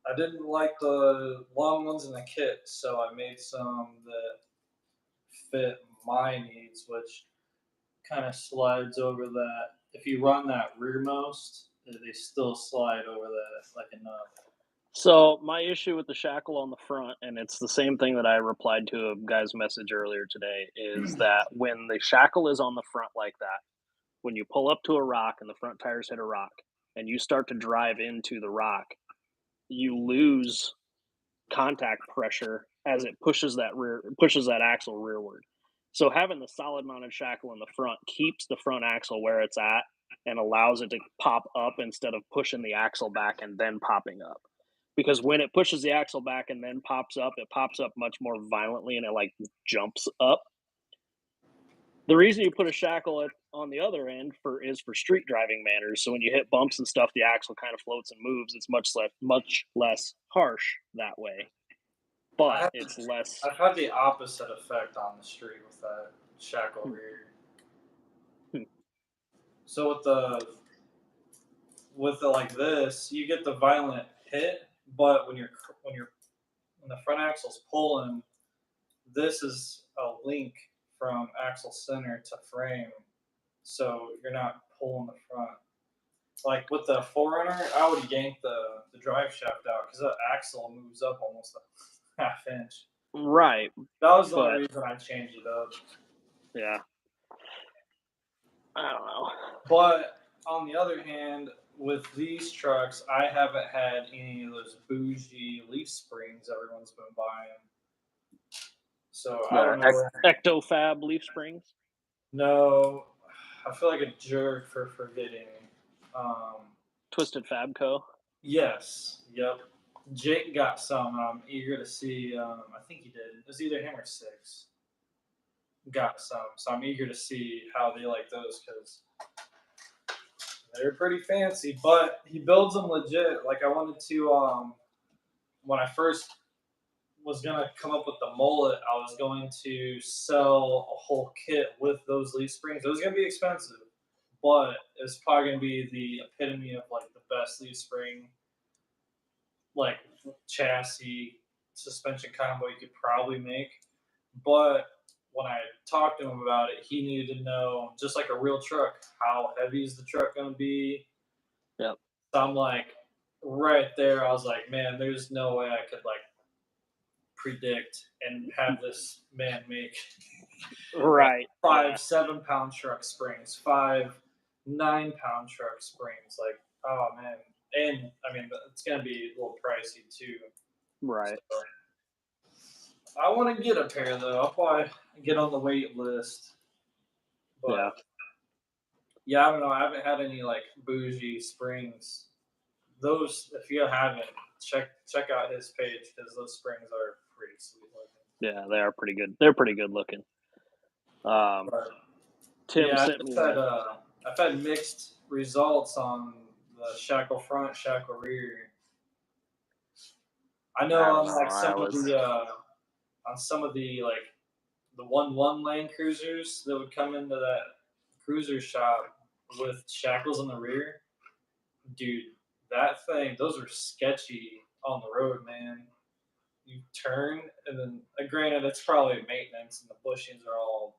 S2: I didn't like the long ones in the kit, so I made some that fit my needs, which kind of slides over that. If you run that rearmost, they still slide over that like a nut.
S1: So my issue with the shackle on the front, and it's the same thing that I replied to a guy's message earlier today, is that when the shackle is on the front like that, when you pull up to a rock and the front tires hit a rock and you start to drive into the rock, you lose contact pressure as it pushes that axle rearward. So having the solid mounted shackle in the front keeps the front axle where it's at and allows it to pop up instead of pushing the axle back and then popping up. Because when it pushes the axle back and then pops up, it pops up much more violently and it like jumps up. The reason you put a shackle on the other end is for street driving manners. So when you hit bumps and stuff, the axle kind of floats and moves. It's much less harsh that way. But it's less.
S2: I've had the opposite effect on the street with that shackle rear. So with the like this, you get the violent hit, but when the front axle's pulling, this is a link from axle center to frame, so you're not pulling the front. Like with the 4Runner, I would yank the drive shaft out because the axle moves up almost a half inch.
S1: Right.
S2: That was the only reason I changed it up.
S1: Yeah. I don't know.
S2: But on the other hand, with these trucks, I haven't had any of those bougie leaf springs everyone's been buying. So I don't know.
S1: Ectofab leaf springs?
S2: No, I feel like a jerk for forgetting.
S1: Twisted Fabco?
S2: Yes. Yep. Jake got some. I'm eager to see. I think he did. It was either him or Six. got some. So I'm eager to see how they like those because they're pretty fancy. But he builds them legit. Like I wanted to when I first was gonna come up with the mullet, I was going to sell a whole kit with those leaf springs. It was gonna be expensive, but it's probably gonna be the epitome of like the best leaf spring, like chassis suspension combo you could probably make. But when I talked to him about it, he needed to know, just like a real truck, how heavy is the truck gonna be.
S1: Yep.
S2: So I'm like, right there, I was like, man, there's no way I could like predict and have this man make
S1: Right.
S2: 7 pound truck springs, 9 pound truck springs. Like, oh man. And I mean, it's gonna be a little pricey too.
S1: Right.
S2: So, I want to get a pair though. I'll probably get on the wait list. But yeah, I don't know. I haven't had any like bougie springs. Those, if you haven't, check out his page because those springs are pretty sweet looking.
S1: Yeah, they are pretty good. They're pretty good looking. Tim
S2: yeah,
S1: sent me.
S2: I've had mixed results on the shackle front, shackle rear. I know on like some of the like the 1.1 Land Cruisers that would come into that cruiser shop with shackles in the rear. Dude, that thing, those are sketchy on the road, man. You turn, and then, granted, it's probably maintenance, and the bushings are all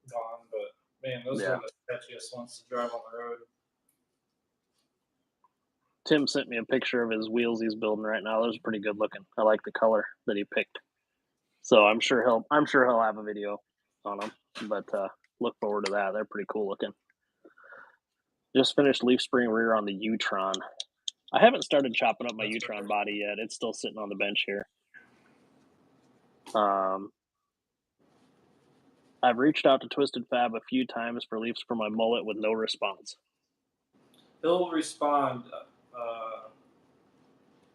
S2: gone, but man, those are the sketchiest ones to drive on the road.
S1: Tim sent me a picture of his wheels he's building right now. Those are pretty good looking. I like the color that he picked. So I'm sure he'll have a video on them. But look forward to that. They're pretty cool looking. Just finished leaf spring rear on the U-Tron. I haven't started chopping up my U-Tron body yet. It's still sitting on the bench here. I've reached out to Twisted Fab a few times for leafs for my mullet with no response.
S2: He'll respond.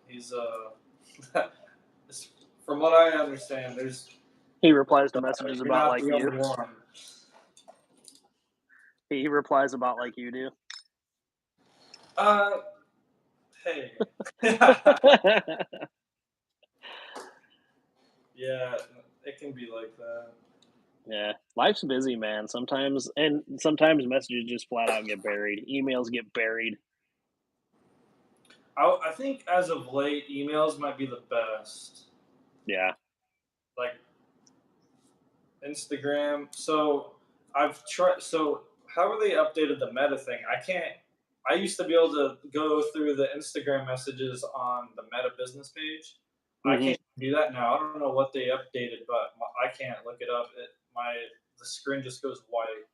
S2: He's from what I understand,
S1: he replies to messages about like you. He replies about like you do.
S2: Hey. Yeah, it can be like that.
S1: Yeah, life's busy, man. Sometimes messages just flat out get buried. Emails get buried.
S2: I think as of late, emails might be the best.
S1: Yeah.
S2: Like Instagram. So I've tried. So how are they updated the Meta thing? I used to be able to go through the Instagram messages on the Meta business page. Mm-hmm. I can't do that now. I don't know what they updated, but I can't look it up. The screen just goes white.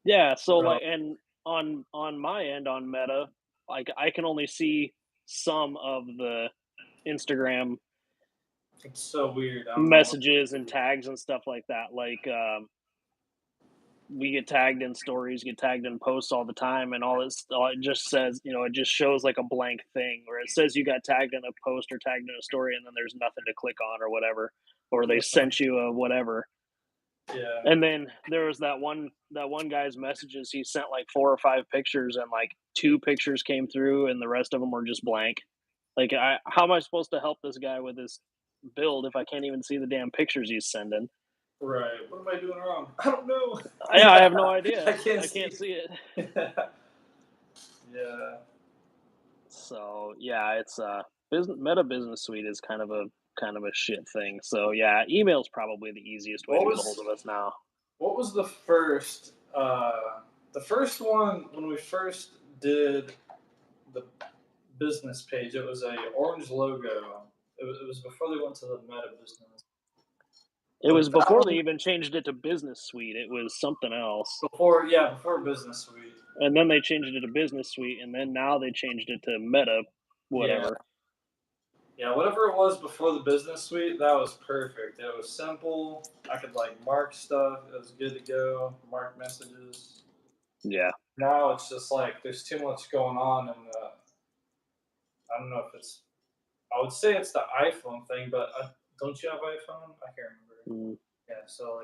S1: Yeah. So like, and on my end on Meta, like I can only see some of the Instagram.
S2: It's so weird.
S1: Messages and tags and stuff like that. Like we get tagged in stories, get tagged in posts all the time, and it just says, it just shows like a blank thing where it says you got tagged in a post or tagged in a story, and then there's nothing to click on or whatever, or they sent you a whatever.
S2: Yeah.
S1: And then there was that one guy's messages. He sent like 4 or 5 pictures, and like 2 pictures came through, and the rest of them were just blank. Like, how am I supposed to help this guy with this build if I can't even see the damn pictures he's sending?
S2: Right. What am I doing wrong? I don't know.
S1: Yeah, I have no idea.
S2: I can't
S1: see it.
S2: Yeah.
S1: So yeah, it's Meta Business Suite is kind of a shit thing. So yeah, email's probably the easiest way to get a hold of us now.
S2: What was the first one when we first did the business page? It was a orange logo. It was before they went to the Meta Business.
S1: It was before they even changed it to Business Suite. It was something else.
S2: Before Business Suite.
S1: And then they changed it to Business Suite, and then now they changed it to Meta, whatever.
S2: Yeah, whatever it was before the Business Suite, that was perfect. It was simple. I could mark stuff. It was good to go. Mark messages.
S1: Yeah.
S2: Now it's just like there's too much going on, and I don't know if it's. I would say it's the iPhone thing, but don't you have iPhone? I can't remember.
S1: Mm.
S2: Yeah, so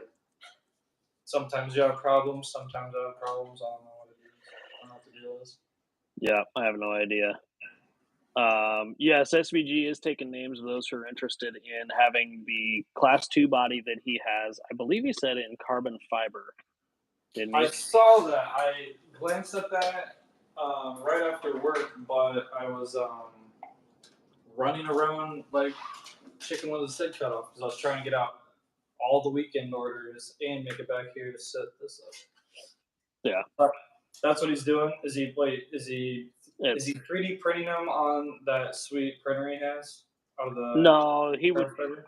S2: sometimes you have problems, sometimes I have problems. I don't know what it is. I don't know what the deal is.
S1: Yeah, I have no idea. Yes, SVG is taking names of those who are interested in having the Class 2 body that he has. I believe he said it in carbon fiber, didn't
S2: I
S1: he?
S2: saw that. I glanced at that right after work, but I was running around like chicken with his head cut off because I was trying to get out all the weekend orders and make it back here to set this up.
S1: Yeah.
S2: But that's what he's doing. Is he 3D printing them on that sweet printer he has out of the
S1: No, he would.
S2: fiber?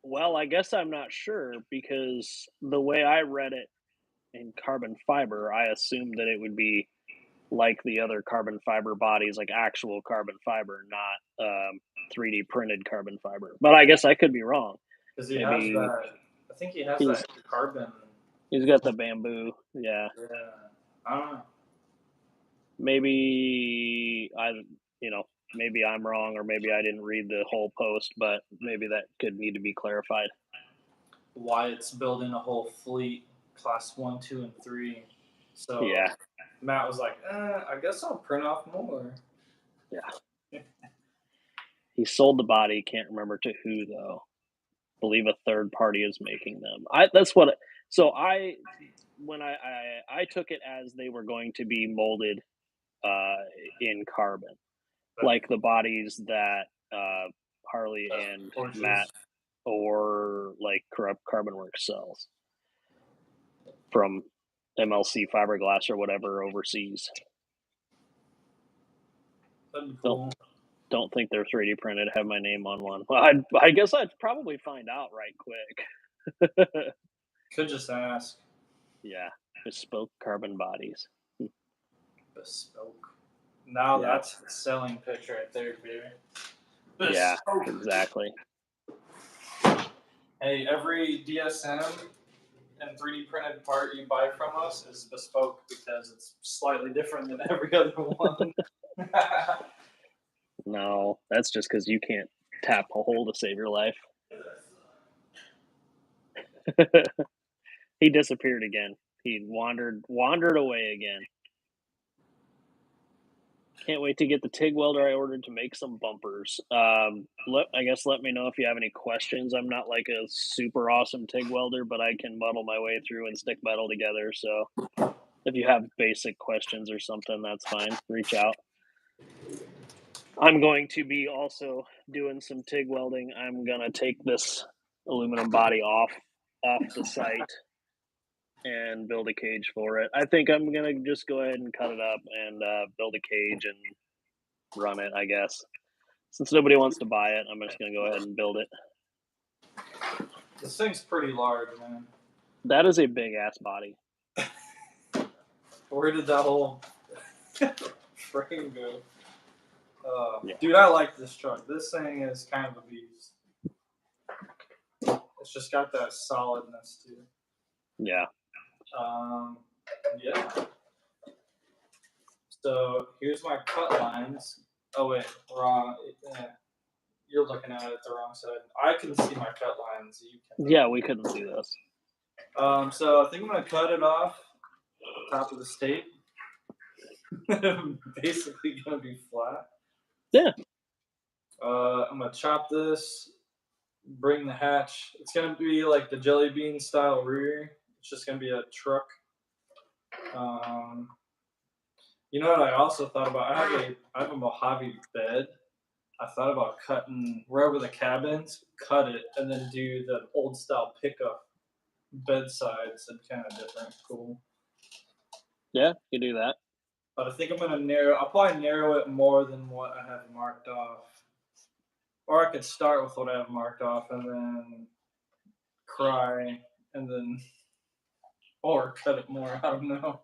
S1: Well, I guess I'm not sure because the way I read it in carbon fiber, I assumed that it would be like the other carbon fiber bodies, like actual carbon fiber, not 3D printed carbon fiber. But I guess I could be wrong.
S2: Because he has that. I think he has that carbon.
S1: He's got the bamboo. Yeah.
S2: Yeah. I don't know.
S1: Maybe maybe I'm wrong, or maybe I didn't read the whole post, but maybe that could need to be clarified.
S2: Wyatt's building a whole fleet, class 1, 2, and 3. So
S1: yeah,
S2: Matt was like, I guess I'll print off more.
S1: Yeah. He sold the body, can't remember to who though. I believe a third party is making them. When I took it as they were going to be molded in carbon, like the bodies that Harley and Matt or like Carbon Works sells from MLC Fiberglass or whatever overseas.
S2: That'd be cool.
S1: Don't think they're 3D printed. Have my name on one. Well, I guess I'd probably find out right quick.
S2: Could just ask.
S1: Yeah, bespoke carbon bodies.
S2: Bespoke. Now that's the selling pitch right there, baby. Bespoke.
S1: Yeah, exactly.
S2: Hey, every DSM and 3D printed part you buy from us is bespoke because it's slightly different than every other one.
S1: No, that's just because you can't tap a hole to save your life. He disappeared again. He wandered away again. Can't wait to get the TIG welder I ordered to make some bumpers. Let me know if you have any questions. I'm not like a super awesome TIG welder, but I can muddle my way through and stick metal together. So if you have basic questions or something, that's fine. Reach out. I'm going to be also doing some TIG welding. I'm gonna take this aluminum body off the site and build a cage for it. I think I'm gonna just go ahead and cut it up and build a cage and run it, I guess. Since nobody wants to buy it, I'm just gonna go ahead and build it.
S2: This thing's pretty large, man.
S1: That is a big ass body.
S2: Where did that whole frame go? Dude, I like this truck. This thing is kind of a beast. It's just got that solidness to it.
S1: Yeah.
S2: Yeah. So here's my cut lines. Oh wait, wrong. You're looking at it the wrong side. I can see my cut lines. You can.
S1: Yeah, we couldn't see this.
S2: So I think I'm gonna cut it off top of the state. Basically gonna be flat.
S1: Yeah.
S2: I'm gonna chop this. Bring the hatch. It's gonna be like the jelly bean style rear. It's just gonna be a truck. You know what I also thought about? I have a Mojave bed. I thought about cutting wherever the cabins, cut it, and then do the old style pickup bedsides and kind of different, cool.
S1: Yeah, you do that.
S2: But I think I'm gonna I'll probably narrow it more than what I have marked off. Or I could start with what I have marked off and then cry and then, or cut it more. I don't know.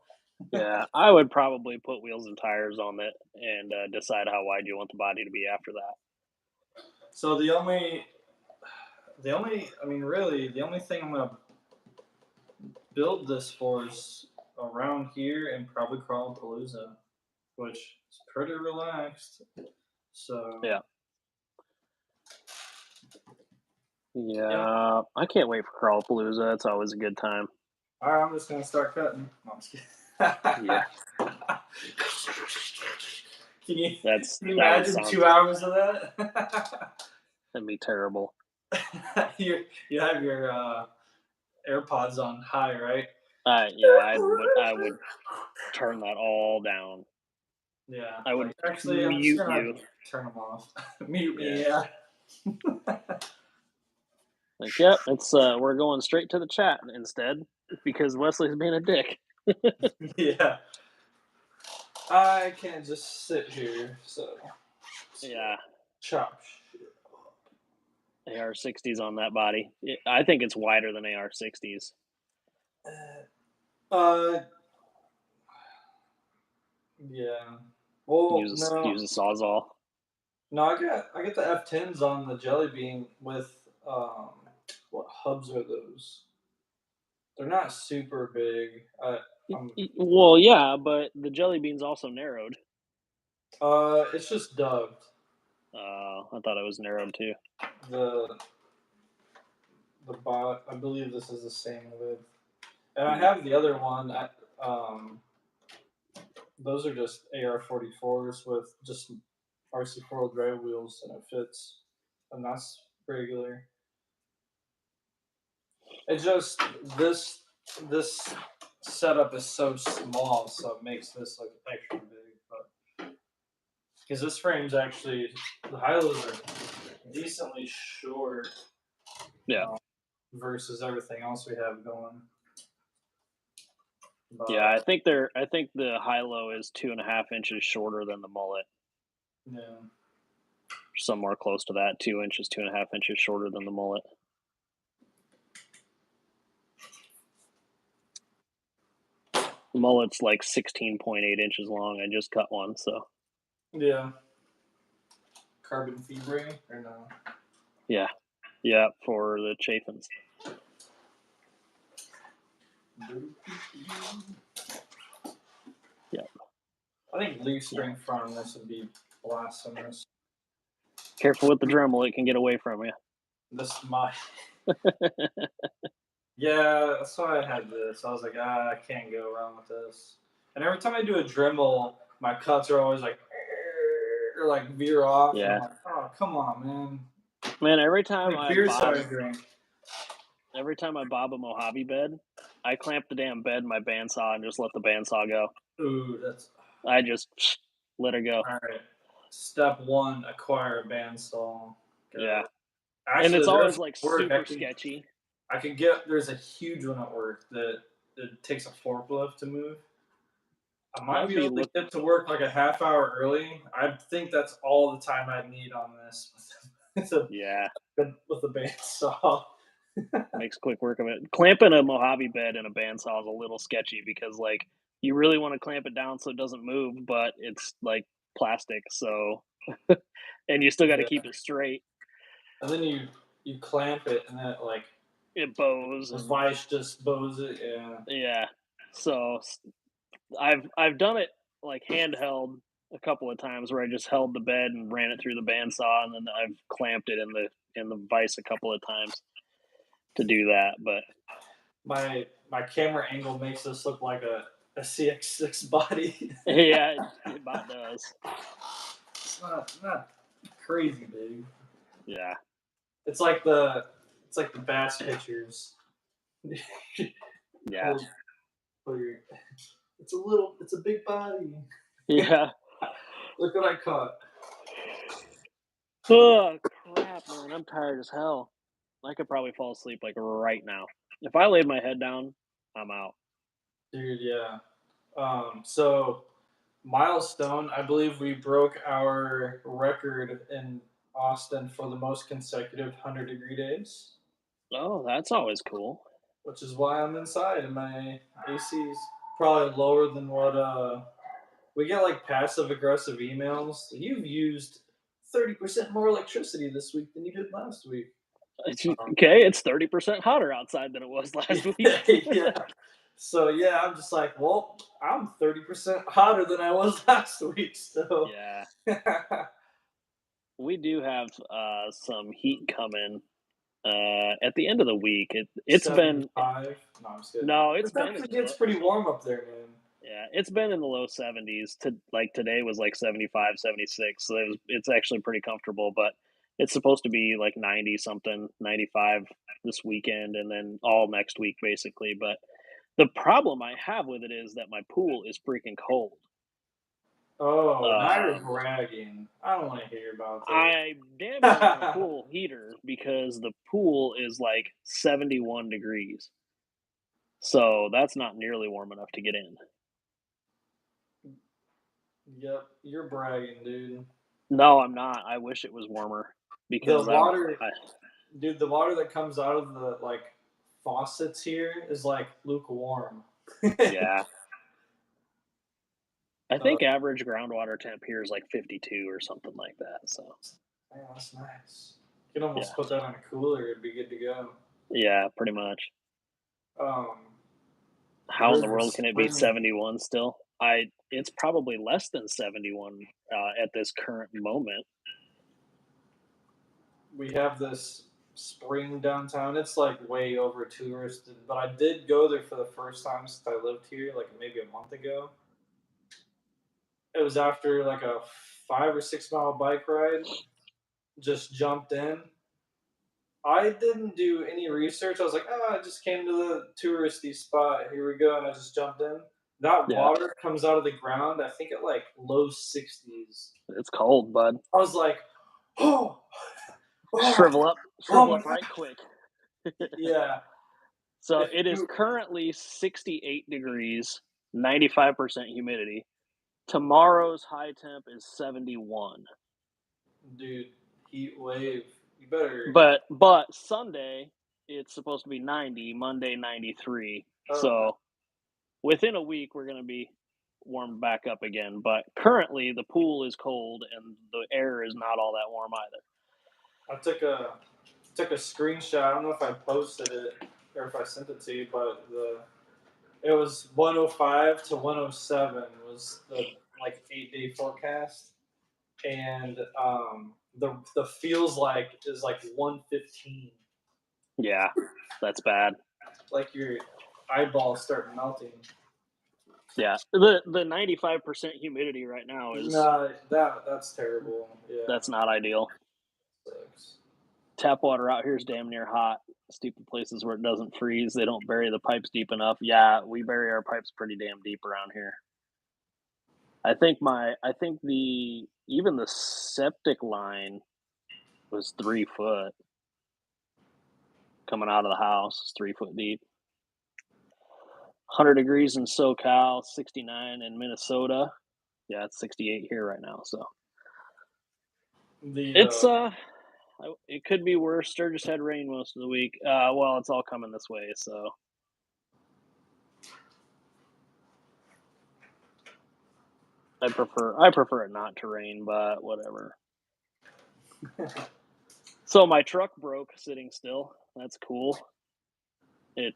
S1: Yeah, I would probably put wheels and tires on it and decide how wide you want the body to be after that.
S2: So the only thing I'm gonna build this for is around here and probably Crawlapalooza, which is pretty relaxed. So
S1: yeah. Yeah, I can't wait for Crawlapalooza. It's always a good time.
S2: All right, I'm just gonna start cutting. No, I'm just kidding.
S1: Yeah,
S2: Can you can you
S1: that would
S2: imagine
S1: sound
S2: 2 hours of that?
S1: that'd be terrible.
S2: You have your AirPods on high, right?
S1: Yeah, I would turn that all down.
S2: Yeah.
S1: I would
S2: Like, actually, I'm just
S1: mute
S2: gonna have
S1: you.
S2: to turn them off. Mute
S1: Yeah,
S2: me, yeah.
S1: like yep, it's we're going straight to the chat instead because Wesley's being a dick.
S2: Yeah. I can't just sit here, so
S1: Yeah,
S2: chop.
S1: AR-60s on that body. I think it's wider than AR-60s.
S2: Uh, yeah. Well,
S1: Use a sawzall.
S2: no, I get the F10s on the Jelly Bean with what hubs are those? They're not super big.
S1: Well, yeah, but the jelly bean's also narrowed.
S2: It's just dubbed.
S1: I thought it was narrowed too.
S2: The I believe this is the same width, and I have the other one. Those are just AR-44s with just RC4 drive wheels, and it fits, and that's regular. It just this setup is so small, so it makes this look extra big. But because this frame's actually the high-lows are decently short,
S1: Yeah,
S2: versus everything else we have going. But
S1: yeah. I think the high low is 2.5 inches shorter than the mullet.
S2: yeah,
S1: Somewhere close to that, 2 inches, 2.5 inches shorter than the mullet. The mullet's like 16.8 inches long. I just cut one, so
S2: yeah. Carbon fibering or no?
S1: yeah, yeah. For the chafins. Yeah.
S2: I think leaf spring front on this would be blasphemous.
S1: Careful with the Dremel; it can get away from you.
S2: This is my. Yeah, that's why I had this. I was like, I can't go wrong with this. And every time I do a Dremel, my cuts are always like, or like veer off.
S1: Yeah.
S2: And I'm like, oh, come on, man.
S1: Man, every time
S2: Like,
S1: I
S2: beer's how
S1: bob,
S2: I drink.
S1: every time I bob a Mojave bed, I clamp the damn bed in my bandsaw and just let the bandsaw go.
S2: Ooh, that's.
S1: I just let her go.
S2: All right. Step one: acquire a bandsaw.
S1: Yeah.
S2: Actually,
S1: And it's always like
S2: work.
S1: super sketchy.
S2: I could get. There's a huge one at work that it takes a forklift to move. I might be able to get to work like a half hour early. I think that's all the time I need on this.
S1: Yeah.
S2: With the bandsaw.
S1: Makes quick work of it. Clamping a Mojave bed in a bandsaw is a little sketchy because like you really want to clamp it down so it doesn't move, but it's like plastic, so and you still got to keep it straight.
S2: And then you clamp it, and then
S1: it bows.
S2: The vice just bows it. Yeah.
S1: Yeah. So I've done it like handheld a couple of times where I just held the bed and ran it through the bandsaw, and then I've clamped it in the vise a couple of times to do that. But
S2: my camera angle makes this look like a CX6 body.
S1: Yeah, it about does.
S2: It's not crazy big.
S1: Yeah.
S2: It's like the bass pictures.
S1: Yeah.
S2: It's a big body.
S1: Yeah.
S2: Look what I caught.
S1: Oh crap, man! I'm tired as hell. I could probably fall asleep like right now. If I laid my head down, I'm out.
S2: Dude, yeah. So milestone, I believe we broke our record in Austin for the most consecutive 100-degree days.
S1: Oh, that's always cool.
S2: Which is why I'm inside, and my AC's probably lower than what we get, like passive aggressive emails. You've used 30% more electricity this week than you did last week.
S1: Okay, it's 30% hotter outside than it was last week.
S2: Yeah. So yeah, I'm just like, well, I'm 30% hotter than I was last week. So
S1: yeah, we do have some heat coming At the end of the week, it's been
S2: 75? No, I'm just kidding.
S1: no,
S2: It
S1: it's been
S2: actually gets pretty warm up there, man.
S1: yeah, it's been in the low 70s. To like today was like 75, 76. So it's actually pretty comfortable, but it's supposed to be like 90 something, 95 this weekend and then all next week basically. But the problem I have with it is that my pool is freaking cold.
S2: Oh, now you're
S1: Um,
S2: bragging. I don't want to hear about
S1: I damn near have a pool heater because the pool is like 71 degrees. So that's not nearly warm enough to get in.
S2: Yep, you're bragging, dude.
S1: No, I'm not. I wish it was warmer
S2: The
S1: because
S2: water,
S1: I
S2: dude, the water that comes out of the like faucets here is like lukewarm.
S1: yeah. I
S2: Uh,
S1: think average groundwater temp here is like 52 or something like that. So
S2: yeah, that's nice. You can
S1: yeah,
S2: almost put that on a cooler; it'd be good to go.
S1: yeah, pretty much.
S2: Um,
S1: How in
S2: where's
S1: the
S2: the
S1: world can it be
S2: spring?
S1: 71 still? It's probably less than 71 at this current moment.
S2: We have this spring downtown. It's like way over touristed, but I did go there for the first time since I lived here, like maybe a month ago. It was after like a 5 or 6 mile bike ride. Just jumped in. I didn't do any research. I was like, oh, I just came to the touristy spot. Here we go, and I just jumped in. That
S1: Yeah,
S2: water comes out of the ground. I think at like low 60s.
S1: it's cold, bud.
S2: I was like, oh, oh,
S1: Shrivel
S2: oh
S1: up
S2: my
S1: right quick.
S2: yeah.
S1: So
S2: If
S1: it is
S2: you,
S1: currently 68 degrees, 95% humidity. Tomorrow's high temp is 71.
S2: dude, heat wave. You better.
S1: But Sunday it's supposed to be 90, Monday 93.
S2: Oh no.
S1: So within a week we're going to be warmed back up again, but currently the pool is cold and the air is not all that warm either.
S2: I took a screenshot. I don't know if I posted it or if I sent it to you, but it was 105 to 107 was the like 8 day forecast, and the feels like is like 115.
S1: Yeah, that's bad.
S2: Like your eyeballs start melting.
S1: Yeah. The 95% humidity right now is
S2: No, that's terrible. Yeah,
S1: that's not ideal.
S2: sucks.
S1: Tap water out here is damn near hot. Stupid places where it doesn't freeze, they don't bury the pipes deep enough. Yeah, we bury our pipes pretty damn deep around here. I think the even the septic line was 3 foot coming out of the house. It's 3 foot deep. 100 degrees in SoCal, 69 in Minnesota. Yeah, it's 68 here right now. So
S2: The
S1: it's it could be worse. Sturgis had rain most of the week. Well, it's all coming this way, so I prefer it not to rain, but whatever. So my truck broke sitting still. That's cool. It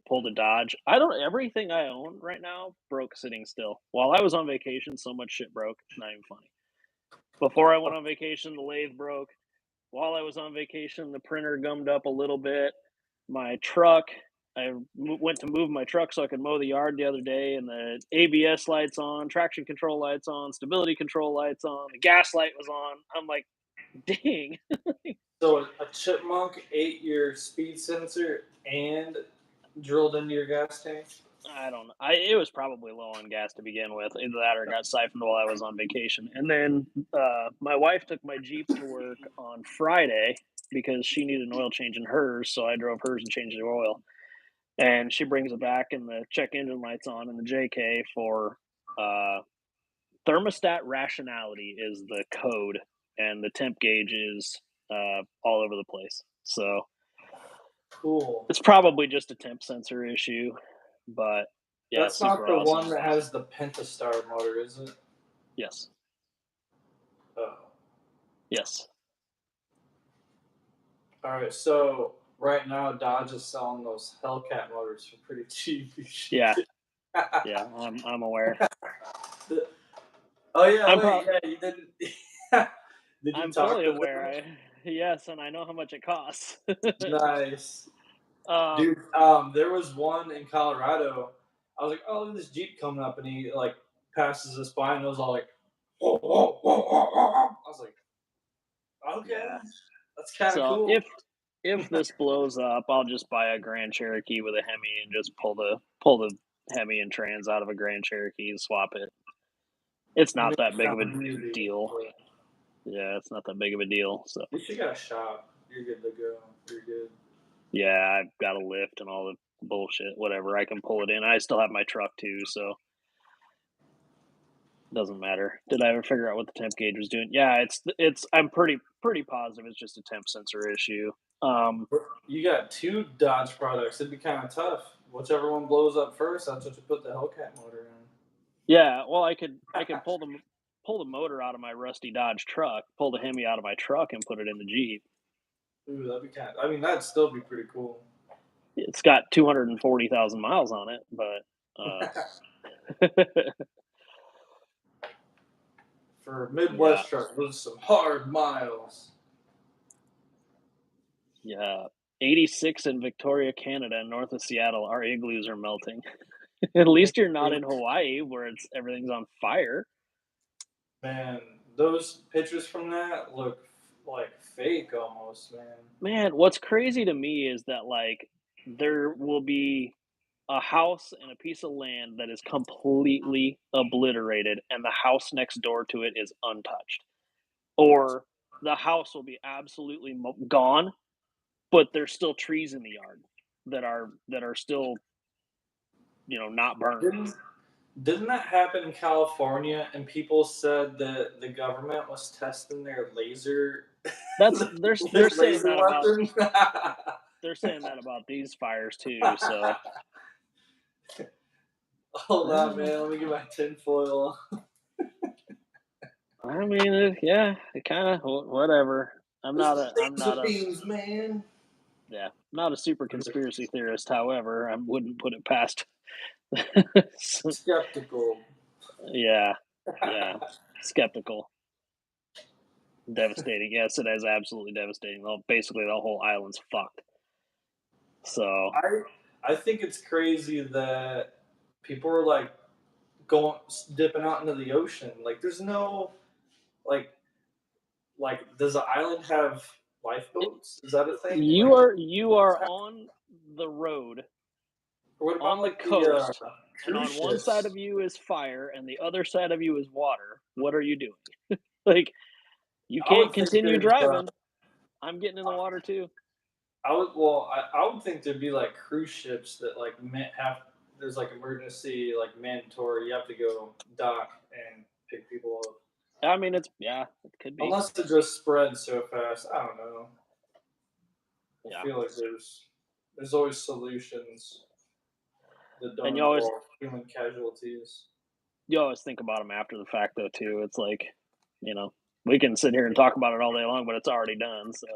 S1: pulled a Dodge. I don't everything I own right now broke sitting still. While I was on vacation, so much shit broke. It's not even funny. Before I went on vacation, the lathe broke. While I was on vacation, the printer gummed up a little bit. My truck, went to move my truck so I could mow the yard the other day, and the ABS lights on, traction control lights on, stability control lights on, the gas light was on. I'm like, dang.
S2: so a chipmunk ate your speed sensor and drilled into your gas tank.
S1: I don't know. It was probably low on gas to begin with. Either that or it got siphoned while I was on vacation. And then my wife took my Jeep to work on Friday because she needed an oil change in hers, so I drove hers and changed the oil. And she brings it back, and the check engine light's on, and the JK for uh, thermostat rationality is the code, and the temp gauge is all over the place. So
S2: Cool.
S1: it's probably just a temp sensor issue, but yeah,
S2: That's
S1: it's
S2: not
S1: super
S2: the one
S1: awesome.
S2: that has the Pentastar motor, is it?
S1: Yes.
S2: Oh.
S1: Yes.
S2: All right. So right now, Dodge is selling those Hellcat motors for pretty cheap.
S1: Yeah. Yeah. I'm aware.
S2: Oh yeah.
S1: I'm
S2: Wait. Yeah. You didn't. Did you
S1: I'm
S2: talk
S1: fully
S2: to
S1: aware.
S2: them?
S1: Yes, and I know how much it costs.
S2: Nice. Dude, there was one in Colorado. I was like, oh, look at this Jeep coming up, and he like passes us by, and it was all like, whoa, whoa, whoa, whoa, whoa. I was like, okay,
S1: Yeah.
S2: that's kind of
S1: So
S2: cool.
S1: if this blows up, I'll just buy a Grand Cherokee with a Hemi and just pull the Hemi and trans out of a Grand Cherokee and swap it. It's not that big of a deal. Yeah, it's not that big of a deal. So
S2: you should get a shop. You're good to go. You're good.
S1: yeah, I've got a lift and all the bullshit. Whatever, I can pull it in. I still have my truck too, so doesn't matter. Did I ever figure out what the temp gauge was doing? Yeah, it's. I'm pretty positive it's just a temp sensor issue.
S2: You got 2 Dodge products. It'd be kind of tough. Whichever one blows up first, that's what you put the Hellcat motor in.
S1: Yeah, well, I could pull the motor out of my rusty Dodge truck, pull the Hemi out of my truck, and put it in the Jeep.
S2: Ooh, that'd be kind of, I mean, that'd still be pretty cool.
S1: It's got 240,000 miles on it, but
S2: For Midwest truck, those are some hard miles.
S1: Yeah, 86 in Victoria, Canada, north of Seattle. Our igloos are melting. At least you're not in Hawaii where everything's on fire.
S2: Man, those pictures from that look like fake almost, man.
S1: Man, what's crazy to me is that like there will be a house and a piece of land that is completely obliterated and the house next door to it is untouched. Or the house will be absolutely gone, but there's still trees in the yard that are still, not burned.
S2: Didn't that happen in California? And people said that the government was testing their laser.
S1: They're saying
S2: laser
S1: that
S2: weapon.
S1: about they're saying that about these fires too. So
S2: hold on, man. Let me get my tinfoil.
S1: I mean, it kind of whatever. I'm not a
S2: beans, man.
S1: Yeah, not a super conspiracy theorist. However, I wouldn't put it past.
S2: Skeptical.
S1: Yeah, skeptical. Devastating. Yes, it is absolutely devastating. Basically, the whole island's fucked. So
S2: I think it's crazy that people are like dipping out into the ocean. Like, there's no like does the island have lifeboats? Is that a thing?
S1: You are on the road.
S2: What about
S1: on the
S2: like
S1: coast, and on
S2: ships?
S1: one side of you is fire, and the other side of you is water. What are you doing? Like, you can't continue driving. I'm getting in the water too.
S2: I would think there'd be like cruise ships that like there's like emergency like mandatory. You have to go dock and pick people up.
S1: I mean, it could be.
S2: Unless it just spreads so fast, I don't know. I feel like there's always solutions that don't involve human casualties.
S1: You always think about them after the fact, though. Too, it's like, we can sit here and talk about it all day long, but it's already done. So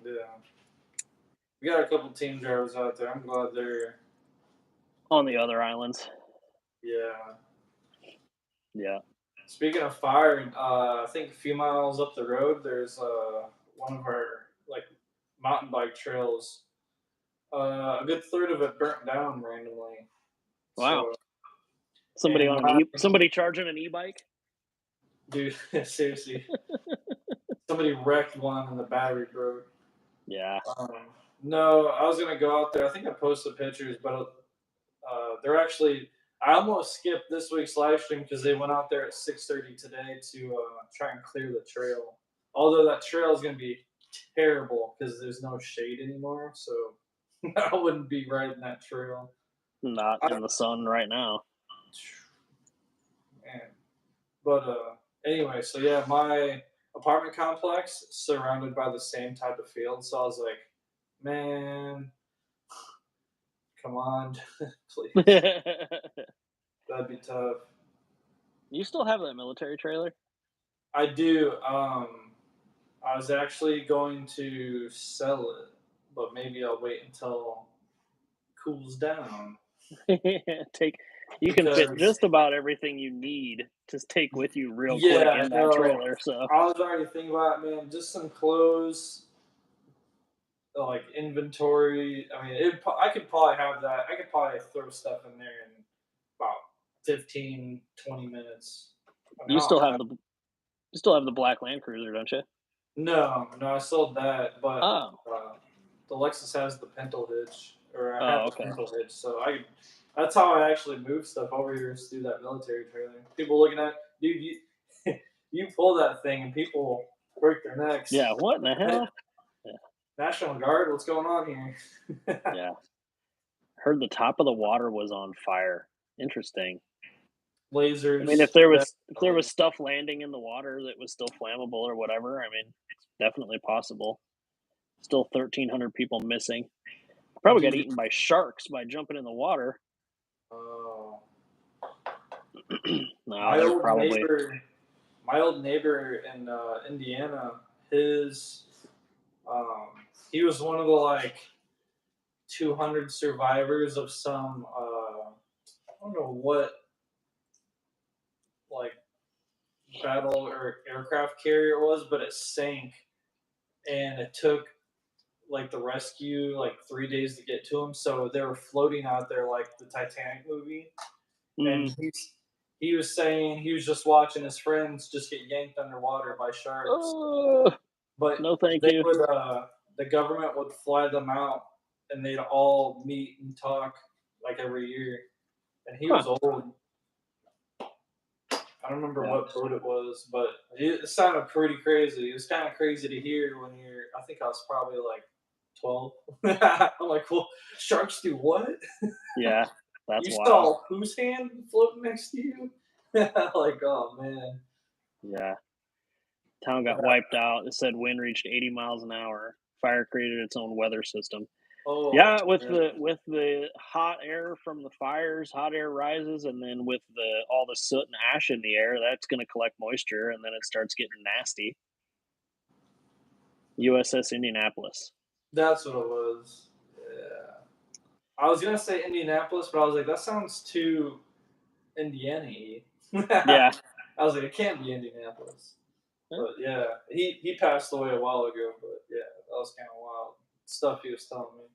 S2: yeah, we got a couple team drivers out there. I'm glad they're
S1: on the other islands.
S2: Yeah. Speaking of fire, I think a few miles up the road, there's one of our like mountain bike trails. A good third of it burnt down randomly.
S1: Wow! So, somebody charging an e-bike?
S2: Dude, seriously. Somebody wrecked one and the battery broke.
S1: Yeah.
S2: No, I was gonna go out there. I think I posted pictures, but they're actually. I almost skipped this week's live stream because they went out there at 6:30 today to try and clear the trail. Although that trail is going to be terrible because there's no shade anymore, so I wouldn't be riding that trail.
S1: Not in the sun right now.
S2: Man. But anyway, so yeah, my apartment complex surrounded by the same type of field, so I was like, man, come on, please. That'd be tough.
S1: You still have that military trailer?
S2: I do. I was actually going to sell it, but maybe I'll wait until it cools down.
S1: You can fit just about everything you need to take with you real quick in that trailer. So
S2: I was already thinking about it, man. Just some clothes, like inventory. I mean, I could probably have that. I could probably throw stuff in there in about 15, 20 minutes. I mean,
S1: you still have the black Land Cruiser, don't you?
S2: No, I sold that, but
S1: Oh.
S2: The Lexus has the Pintle hitch, or I
S1: Oh,
S2: have the
S1: okay.
S2: Pintle hitch, so that's how I actually move stuff over here is through that military trailer. People looking at, dude, you you pull that thing and people break their necks.
S1: Yeah, what in the hell?
S2: Yeah. National Guard, what's going on here?
S1: Yeah. Heard the top of the water was on fire. Interesting.
S2: Lasers.
S1: I mean, if there was stuff landing in the water that was still flammable or whatever, I mean, it's definitely possible. Still 1,300 people missing. Probably got eaten by sharks by jumping in the water.
S2: Oh.
S1: No,
S2: my old neighbor in Indiana, he was one of the like 200 survivors of some I don't know what like battle or aircraft carrier it was, but it sank, and it took like the rescue like 3 days to get to him. So they were floating out there like the Titanic movie, and he was saying he was just watching his friends just get yanked underwater by sharks. But
S1: no, thank you.
S2: The government would fly them out, and they'd all meet and talk like every year. And he was old. I don't remember what boat it was, but it sounded pretty crazy. It was kind of crazy to hear when I think I was probably like 12. I'm like, well, sharks do what?
S1: Yeah, that's
S2: you
S1: wild.
S2: saw whose hand floating next to you? Like, oh man.
S1: Yeah. Town got wiped out. It said wind reached 80 miles an hour. Fire created its own weather system.
S2: Oh,
S1: yeah, with the hot air from the fires, hot air rises, and then with all the soot and ash in the air, that's going to collect moisture, and then it starts getting nasty. USS Indianapolis.
S2: That's what it was. Yeah. I was gonna say Indianapolis, but I was like, that sounds too Indiana-y.
S1: Yeah.
S2: I was like, it can't be Indianapolis. But yeah, he passed away a while ago. But yeah, that was kind of wild stuff he was telling me.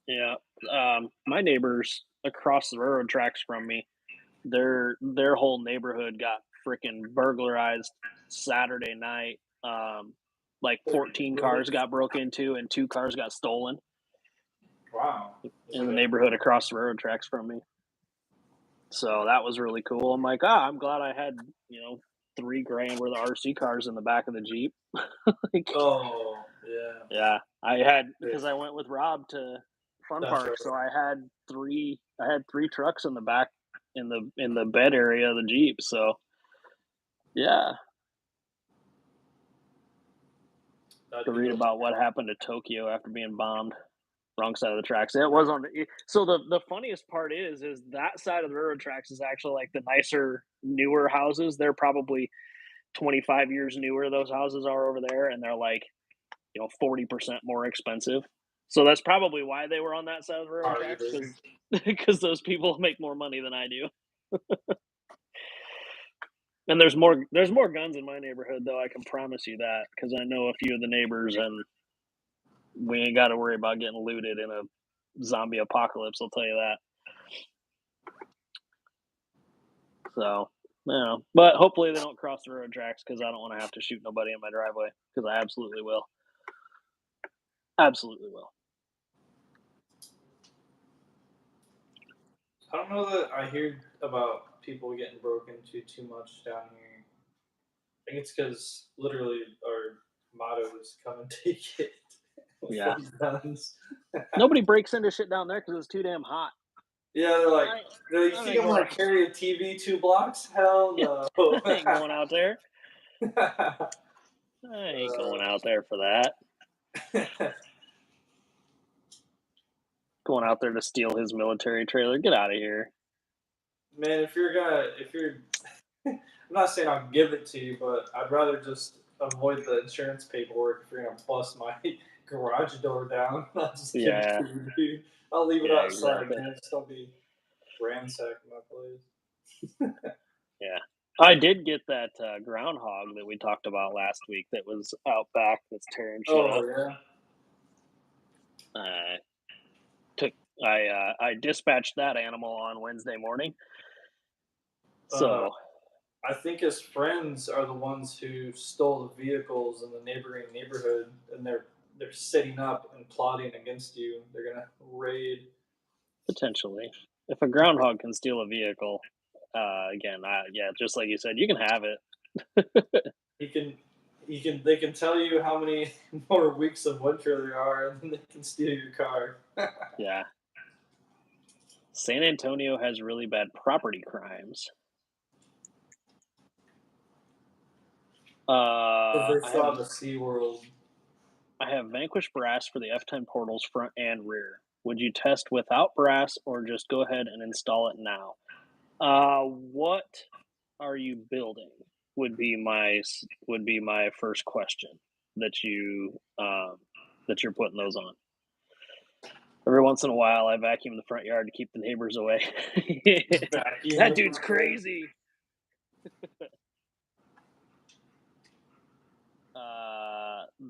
S1: Yeah, my neighbors across the railroad tracks from me, their whole neighborhood got freaking burglarized Saturday night. Like 14 cars got broke into and 2 cars got stolen.
S2: Wow!
S1: In the neighborhood across the railroad tracks from me. So that was really cool. I'm like, I'm glad I had $3,000 worth of RC cars in the back of the Jeep.
S2: Like, oh yeah.
S1: Yeah, I had because I went with Rob to Fun Park,
S2: right.
S1: so I had 3 trucks in the back in the bed area of the Jeep. So yeah. To read about what happened to Tokyo after being bombed. Wrong side of the tracks. It was on the so the funniest part is that side of the railroad tracks is actually like the nicer, newer houses. They're probably 25 years newer. Those houses are over there, and they're like 40% more expensive. So that's probably why they were on that side of the railroad tracks, because those people make more money than I do. And there's more guns in my neighborhood, though. I can promise you that, because I know a few of the neighbors, and we ain't got to worry about getting looted in a zombie apocalypse. I'll tell you that. So, but hopefully they don't cross the road tracks, because I don't want to have to shoot nobody in my driveway, because I absolutely will. Absolutely will.
S2: I don't know that I hear about people getting broken into too much down here. I think it's because literally our motto is "Come and take it."
S1: Yeah. Nobody breaks into shit down there because it's too damn hot.
S2: Yeah, they're like, you think I'm gonna carry a TV 2 blocks? Hell no.
S1: I ain't going out there. I ain't going out there for that. Going out there to steal his military trailer. Get out of here.
S2: Man, if you're I'm not saying I'll give it to you, but I'd rather just avoid the insurance paperwork if you're gonna bust my garage door down. I'll just give it to you, dude. I'll leave it outside, man. Just don't be ransacked my place.
S1: Yeah. I did get that groundhog that we talked about last week that was out back that's tearing shit up.
S2: Yeah.
S1: I dispatched that animal on Wednesday morning. So
S2: I think his friends are the ones who stole the vehicles in the neighboring neighborhood, and they're setting up and plotting against you. They're gonna raid.
S1: potentially, if a groundhog can steal a vehicle, again, just like you said, you can have it.
S2: They can tell you how many more weeks of winter there are, and then they can steal your car.
S1: Yeah. San Antonio has really bad property crimes.
S2: They saw the SeaWorld.
S1: I have Vanquish Brass for the F10 portals front and rear. Would you test without brass or just go ahead and install it now? What are you building? Would be my first question that you're putting those on. Every once in a while, I vacuum the front yard to keep the neighbors away. That dude's crazy.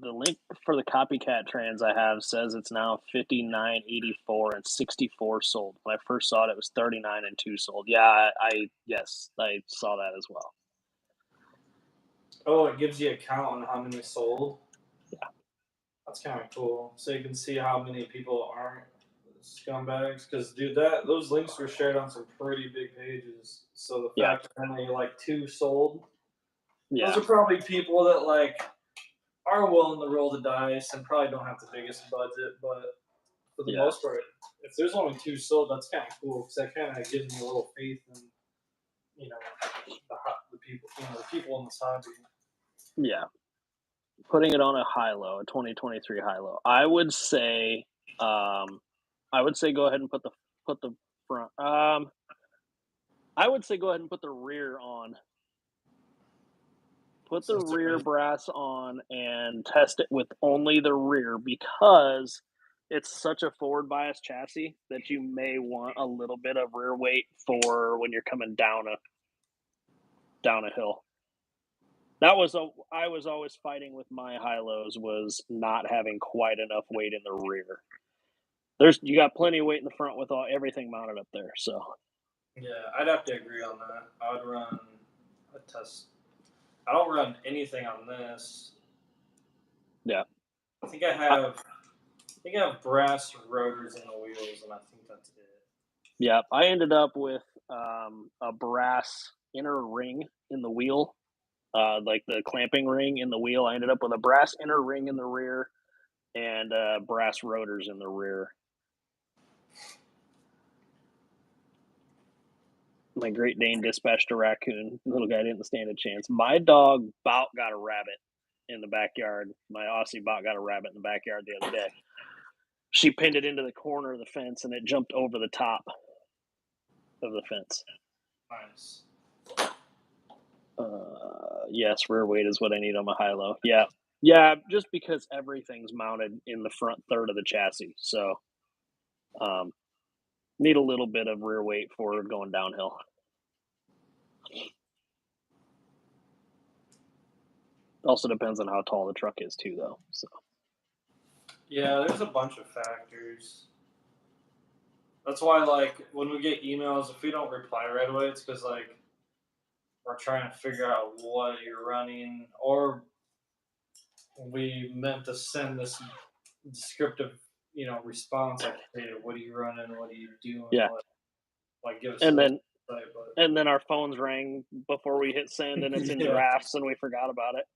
S1: The link for the copycat trans I have says it's now 59.84 and 64 sold. When I first saw it, it was 39 and 2 sold. Yeah, I saw that as well.
S2: Oh, it gives you a count on how many sold.
S1: Yeah,
S2: that's kind of cool. So you can see how many people aren't scumbags. Because dude, those links were shared on some pretty big pages. So the fact that only like 2 sold, those are probably people that like are willing to roll the dice and probably don't have the biggest budget, but for the most part, if there's only 2 sold, that's kind of cool because that kind of gives me a little faith in, the people, the people in this hobby.
S1: Yeah, putting it on a high-low, a 2023 high-low. I would say go ahead and put the front. I would say go ahead and put the rear on. Put the rear brass on and test it with only the rear because it's such a forward bias chassis that you may want a little bit of rear weight for when you're coming down a hill. I was always fighting with my high-lows was not having quite enough weight in the rear. You got plenty of weight in the front with everything mounted up there. So
S2: yeah, I'd have to agree on that. I would run a test. I don't run anything on this.
S1: Yeah.
S2: I think I have brass rotors in the wheels, and I think that's it.
S1: Yeah, I ended up with a brass inner ring in the wheel, like the clamping ring in the wheel. I ended up with a brass inner ring in the rear and brass rotors in the rear. My Great Dane dispatched a raccoon. The little guy didn't stand a chance. My dog Bout got a rabbit in the backyard. My Aussie Bout got a rabbit in the backyard the other day. She pinned it into the corner of the fence, and it jumped over the top of the fence.
S2: Nice.
S1: Yes, rear weight is what I need on my high-low. Yeah, just because everything's mounted in the front third of the chassis, so need a little bit of rear weight for going downhill. Also depends on how tall the truck is too, though. So
S2: yeah, there's a bunch of factors. That's why, like, when we get emails, if we don't reply right away, it's because like we're trying to figure out what you're running, or we meant to send this descriptive, response like, "Hey, what are you running? What are you doing?"
S1: Yeah.
S2: Give us.
S1: And then our phones rang before we hit send, and it's in drafts, and we forgot about it.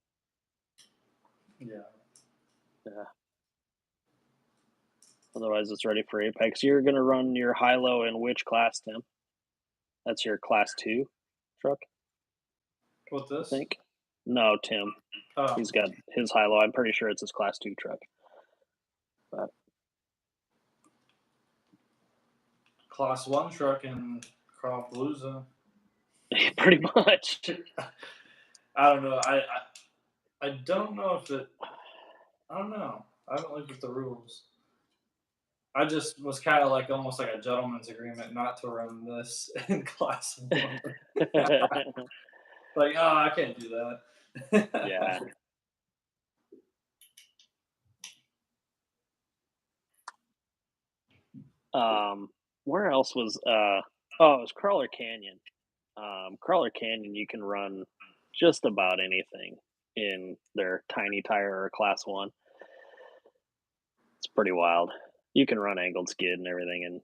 S2: Yeah.
S1: Otherwise, it's ready for Apex. You're going to run your high-low in which class, Tim? That's your class 2 truck?
S2: What's this?
S1: I think. No, Tim. Oh. He's got his high-low. I'm pretty sure it's his class 2 truck. But
S2: class 1 truck in Crawfordpalooza.
S1: Pretty much.
S2: I don't know. I don't know if it. I don't know. I haven't looked at the rules. I just was kind of like almost like a gentleman's agreement not to run this in class 1. Like, oh, I can't do that.
S1: Yeah. Where else was it was Crawler Canyon. Crawler Canyon, you can run just about anything in their tiny tire or class one. It's pretty wild. You can run angled skid and everything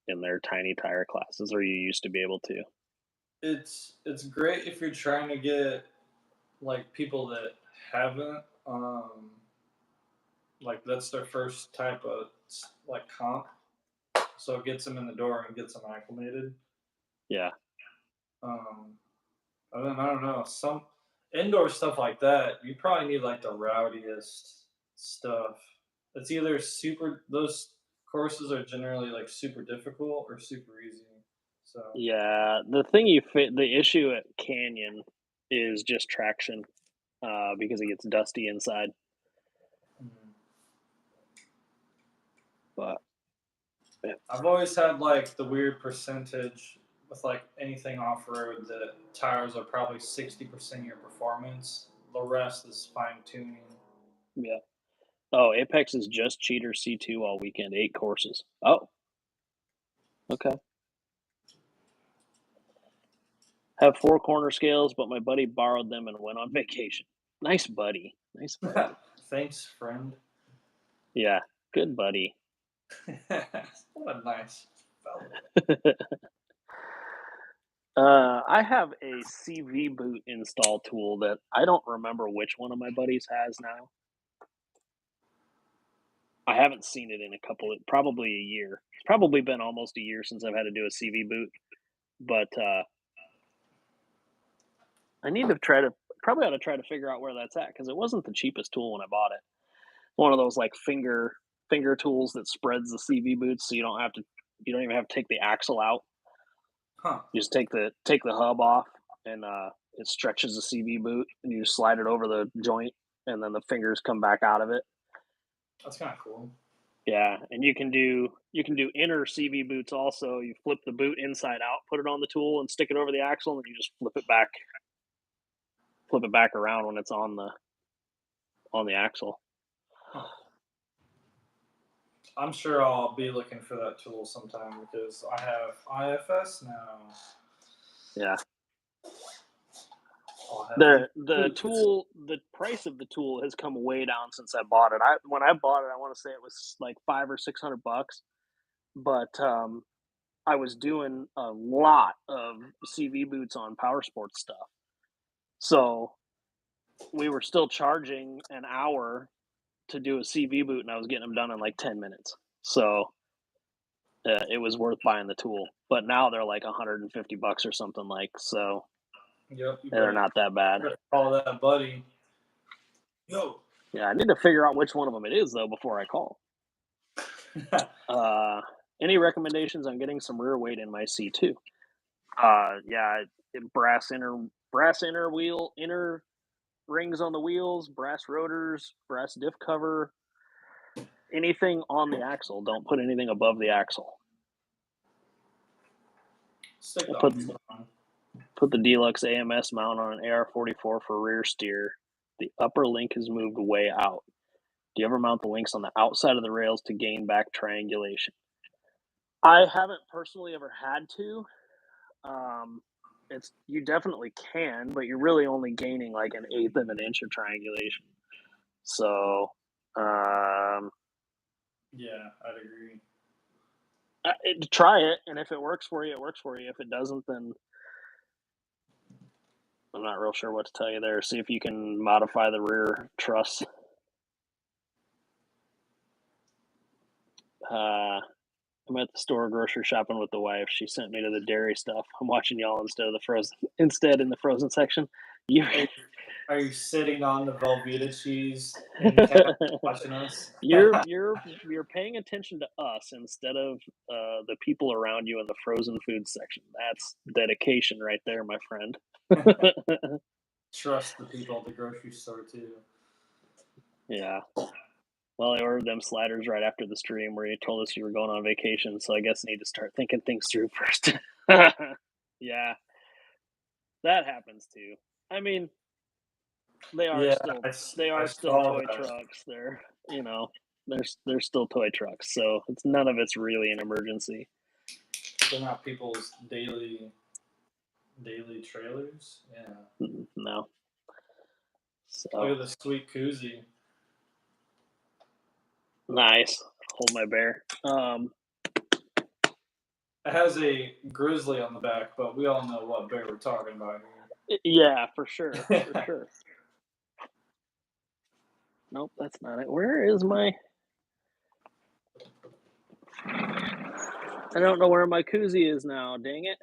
S1: in their tiny tire classes, or you used to be able to.
S2: It's great if you're trying to get like people that haven't like that's their first type of like comp, so it gets them in the door and gets them acclimated.
S1: Yeah.
S2: Um, and then I don't know, some indoor stuff like that. You probably need like the rowdiest stuff. It's either super. Those courses are generally like super difficult or super easy. So
S1: Yeah, the issue at Canyon is just traction, because it gets dusty inside.
S2: mm.
S1: But yeah,
S2: I've always had like the weird percentage with like anything off road that tires are probably 60% your performance. The rest is fine tuning.
S1: yeah. Oh, Apex is just cheater C2 all weekend, 8 courses. Oh, okay. Have 4 corner scales, but my buddy borrowed them and went on vacation. Nice buddy. Nice buddy.
S2: Thanks, friend.
S1: Yeah, good buddy.
S2: What a nice fellow.
S1: I have a CV boot install tool that I don't remember which one of my buddies has now. I haven't seen it in probably a year. It's probably been almost a year since I've had to do a CV boot, but I need to probably ought to try to figure out where that's at because it wasn't the cheapest tool when I bought it. One of those like finger tools that spreads the CV boots, so you don't even have to take the axle out.
S2: Huh.
S1: You just take the hub off, and it stretches the CV boot, and you just slide it over the joint, and then the fingers come back out of it.
S2: That's kind of cool.
S1: Yeah, and you can do inner CV boots also. You flip the boot inside out, put it on the tool, and stick it over the axle, and then you just flip it back around when it's on the axle.
S2: Huh. I'm sure I'll be looking for that tool sometime because I have IFS now.
S1: Yeah.
S2: The
S1: The price of the tool has come way down since I bought it. When I bought it, I want to say it was like $500 or $600, but I was doing a lot of CV boots on power sports stuff, so we were still charging an hour to do a CV boot, and I was getting them done in like 10 minutes. So it was worth buying the tool. But now they're like $150 or something like so.
S2: Yep,
S1: They're not that bad.
S2: Call that buddy. Yo.
S1: Yeah, I need to figure out which one of them it is though before I call. Any recommendations on getting some rear weight in my C2? Yeah, brass inner rings on the wheels, brass rotors, brass diff cover, anything on the axle. Don't put anything above the axle. Put the Deluxe AMS mount on an AR-44 for rear steer. The upper link is moved way out. Do you ever mount the links on the outside of the rails to gain back triangulation? I haven't personally ever had to. You definitely can, but you're really only gaining like 1/8 of an inch of triangulation. So,
S2: yeah, I'd agree.
S1: Try it, and if it works for you, it works for you. If it doesn't, then I'm not real sure what to tell you there. See if you can modify the rear truss. I'm at the store grocery shopping with the wife. She sent me to the dairy stuff. I'm watching y'all instead in the frozen section.
S2: Are you sitting on the Velveeta cheese watching us?
S1: You're paying attention to us instead of the people around you in the frozen food section. That's dedication right there, my friend.
S2: Trust the people at the grocery store too.
S1: Yeah. Well, I ordered them sliders right after the stream where you told us you were going on vacation, so I guess I need to start thinking things through first. Yeah, that happens too. I mean, they are
S2: Yeah,
S1: still
S2: I saw
S1: toy
S2: that.
S1: trucks. They're they're still toy trucks, so it's none of it's really an emergency.
S2: They're not people's daily trailers. Yeah.
S1: No.
S2: Look
S1: So
S2: at the sweet koozie.
S1: nice. Hold my bear.
S2: It has a grizzly on the back, but we all know what bear we're talking about
S1: Yeah, for sure,
S2: here.
S1: for sure. Nope, that's not it. Where is my? I don't know where my koozie is now. Dang it!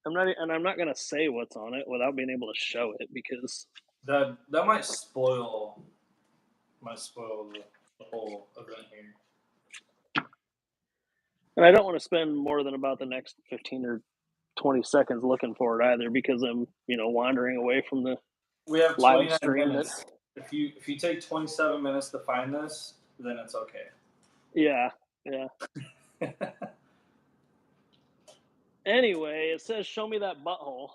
S1: I'm not gonna say what's on it without being able to show it because
S2: that might spoil the whole event here.
S1: and I don't want to spend more than about the next 15 or 20 seconds looking for it either because I'm wandering away from the
S2: We have
S1: live
S2: 29
S1: stream.
S2: minutes. If you take 27 minutes to find this, then it's okay.
S1: Yeah. Anyway, it says show me that butthole.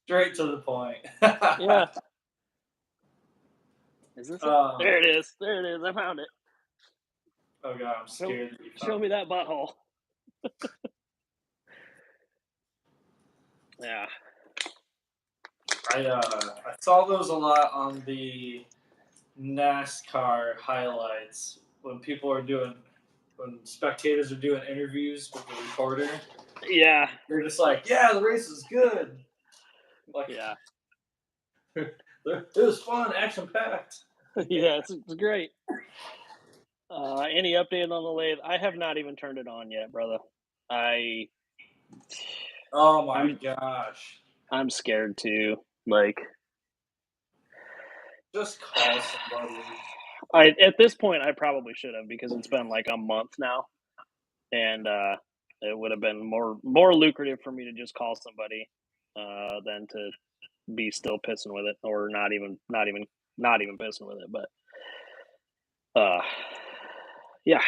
S2: Straight to the point.
S1: Yeah. Is this it? There it is. There it is. I found it.
S2: Oh god, I'm scared that you found
S1: Show me that butthole. Yeah.
S2: I saw those a lot on the NASCAR highlights when spectators are doing interviews with the reporter.
S1: Yeah.
S2: They're just like, yeah, the race is good. Like,
S1: yeah.
S2: It was fun, action packed.
S1: Yeah, it's great. Any update on the lathe? I have not even turned it on yet, brother.
S2: Oh my gosh.
S1: I'm scared too. Like,
S2: just call somebody.
S1: At this point I probably should have because it's been like a month now, and it would have been more lucrative for me to just call somebody than to be still pissing with it or not even pissing with it. But yeah,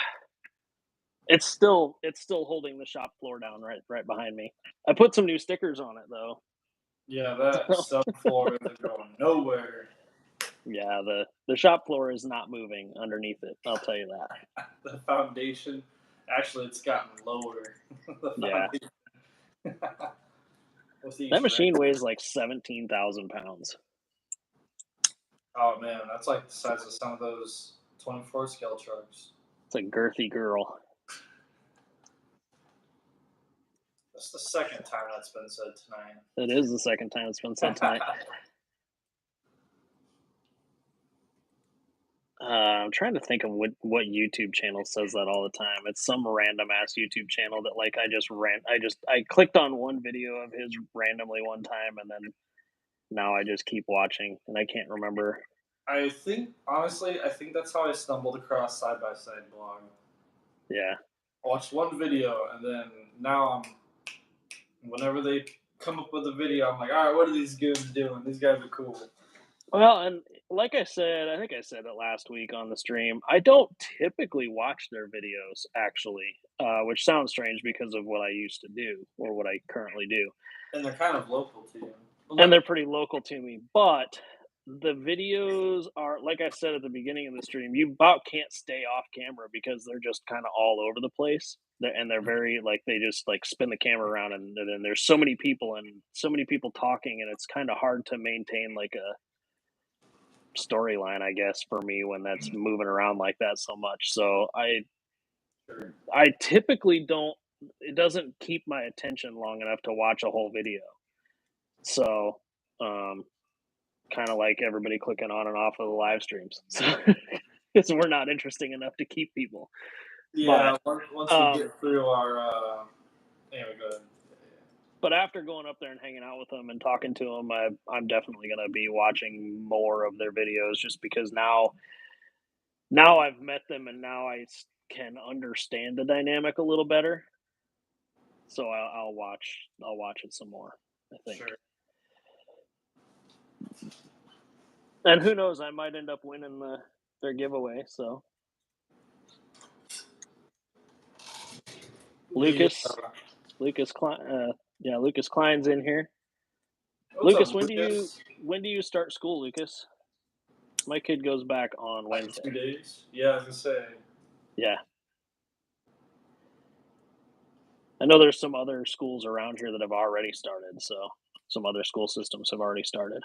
S1: it's still holding the shop floor down right behind me. I put some new stickers on it though.
S2: Yeah, that subfloor isn't going nowhere.
S1: Yeah, the shop floor is not moving underneath it. I'll tell you that.
S2: The foundation, actually, it's gotten lower.
S1: Yeah. That machine weighs like 17,000 pounds.
S2: Oh man, that's like the size of some of those 24 scale trucks.
S1: It's a girthy girl.
S2: That's the second time that's been said tonight.
S1: It is the second time it's been said tonight. I'm trying to think of what YouTube channel says that all the time. It's some random ass YouTube channel that like I clicked on one video of his randomly one time and then now I just keep watching and I can't remember.
S2: I think that's how I stumbled across Side by Side blog.
S1: Yeah.
S2: I watched one video and then now whenever they come up with a video, I'm like, all right, what are these dudes doing? These guys are cool.
S1: Well, and like I said, I think I said it last week on the stream. I don't typically watch their videos, actually, which sounds strange because of what I used to do or what I currently do.
S2: And they're kind of local to you.
S1: And they're pretty local to me. But the videos are, like I said at the beginning of the stream, you about can't stay off camera because they're just kind of all over the place. They're very, like, they just, like, spin the camera around and then there's so many people talking and it's kind of hard to maintain, like, a storyline, I guess, for me when that's moving around like that so much. So I typically don't. It doesn't keep my attention long enough to watch a whole video. So, kind of like everybody clicking on and off of the live streams. So, because we're not interesting enough to keep people.
S2: Yeah, but, once we get through our. Anyway, go ahead.
S1: But after going up there and hanging out with them and talking to them, I'm definitely going to be watching more of their videos just because now I've met them and now I can understand the dynamic a little better. So I'll watch it some more, I think.
S2: Sure.
S1: And who knows? I might end up winning their giveaway. So Lucas Klein, Lucas Klein's in here.
S2: What's
S1: Lucas,
S2: up,
S1: when do you start school, Lucas? My kid goes back on Wednesday.
S2: 2 days? Yeah, I was gonna say.
S1: Yeah. I know there's some other schools around here that have already started, so some other school systems have already started.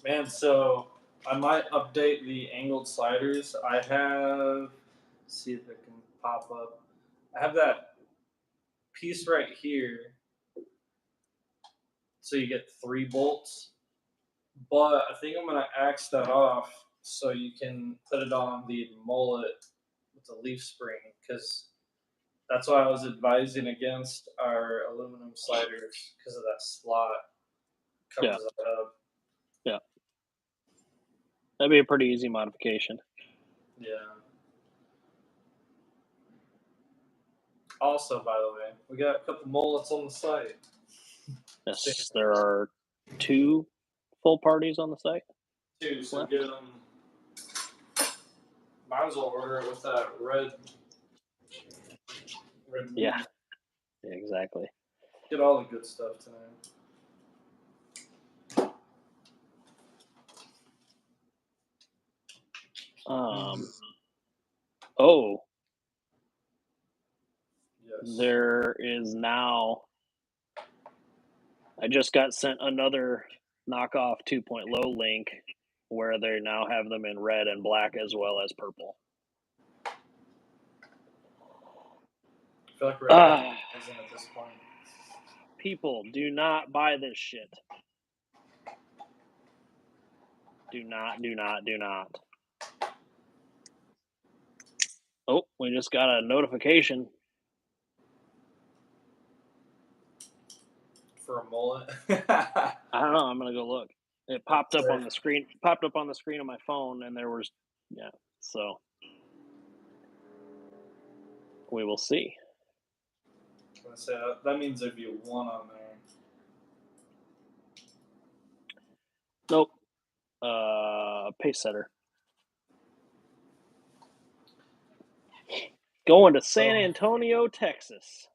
S2: Man, so I might update the angled sliders. I have, see if it can pop up. I have that piece right here. So you get 3 bolts. But I think I'm going to axe that off so you can put it on the mullet with the leaf spring, because that's why I was advising against our aluminum sliders, because of that slot covers that up.
S1: Yeah. That'd be a pretty easy modification.
S2: Yeah. Also, by the way, we got a couple mullets on the site.
S1: Yes, there are 2 full parties on the site.
S2: 2, so left. Get them. Might as well order it with that red.
S1: Yeah, exactly.
S2: Get all the good stuff tonight.
S1: Oh.
S2: Yes.
S1: There is now. I just got sent another knockoff 2.0 link where they now have them in red and black as well as purple.
S2: I feel like we're at this point.
S1: People, do not buy this shit. Do not. Oh, we just got a notification.
S2: For a mullet?
S1: I don't know. I'm going to go look. It popped up on the screen. Popped up on the screen of my phone, and there was, so we will see.
S2: I was gonna say that means there'd be 1 on there.
S1: Nope. Pace setter. Going to San Antonio, Texas.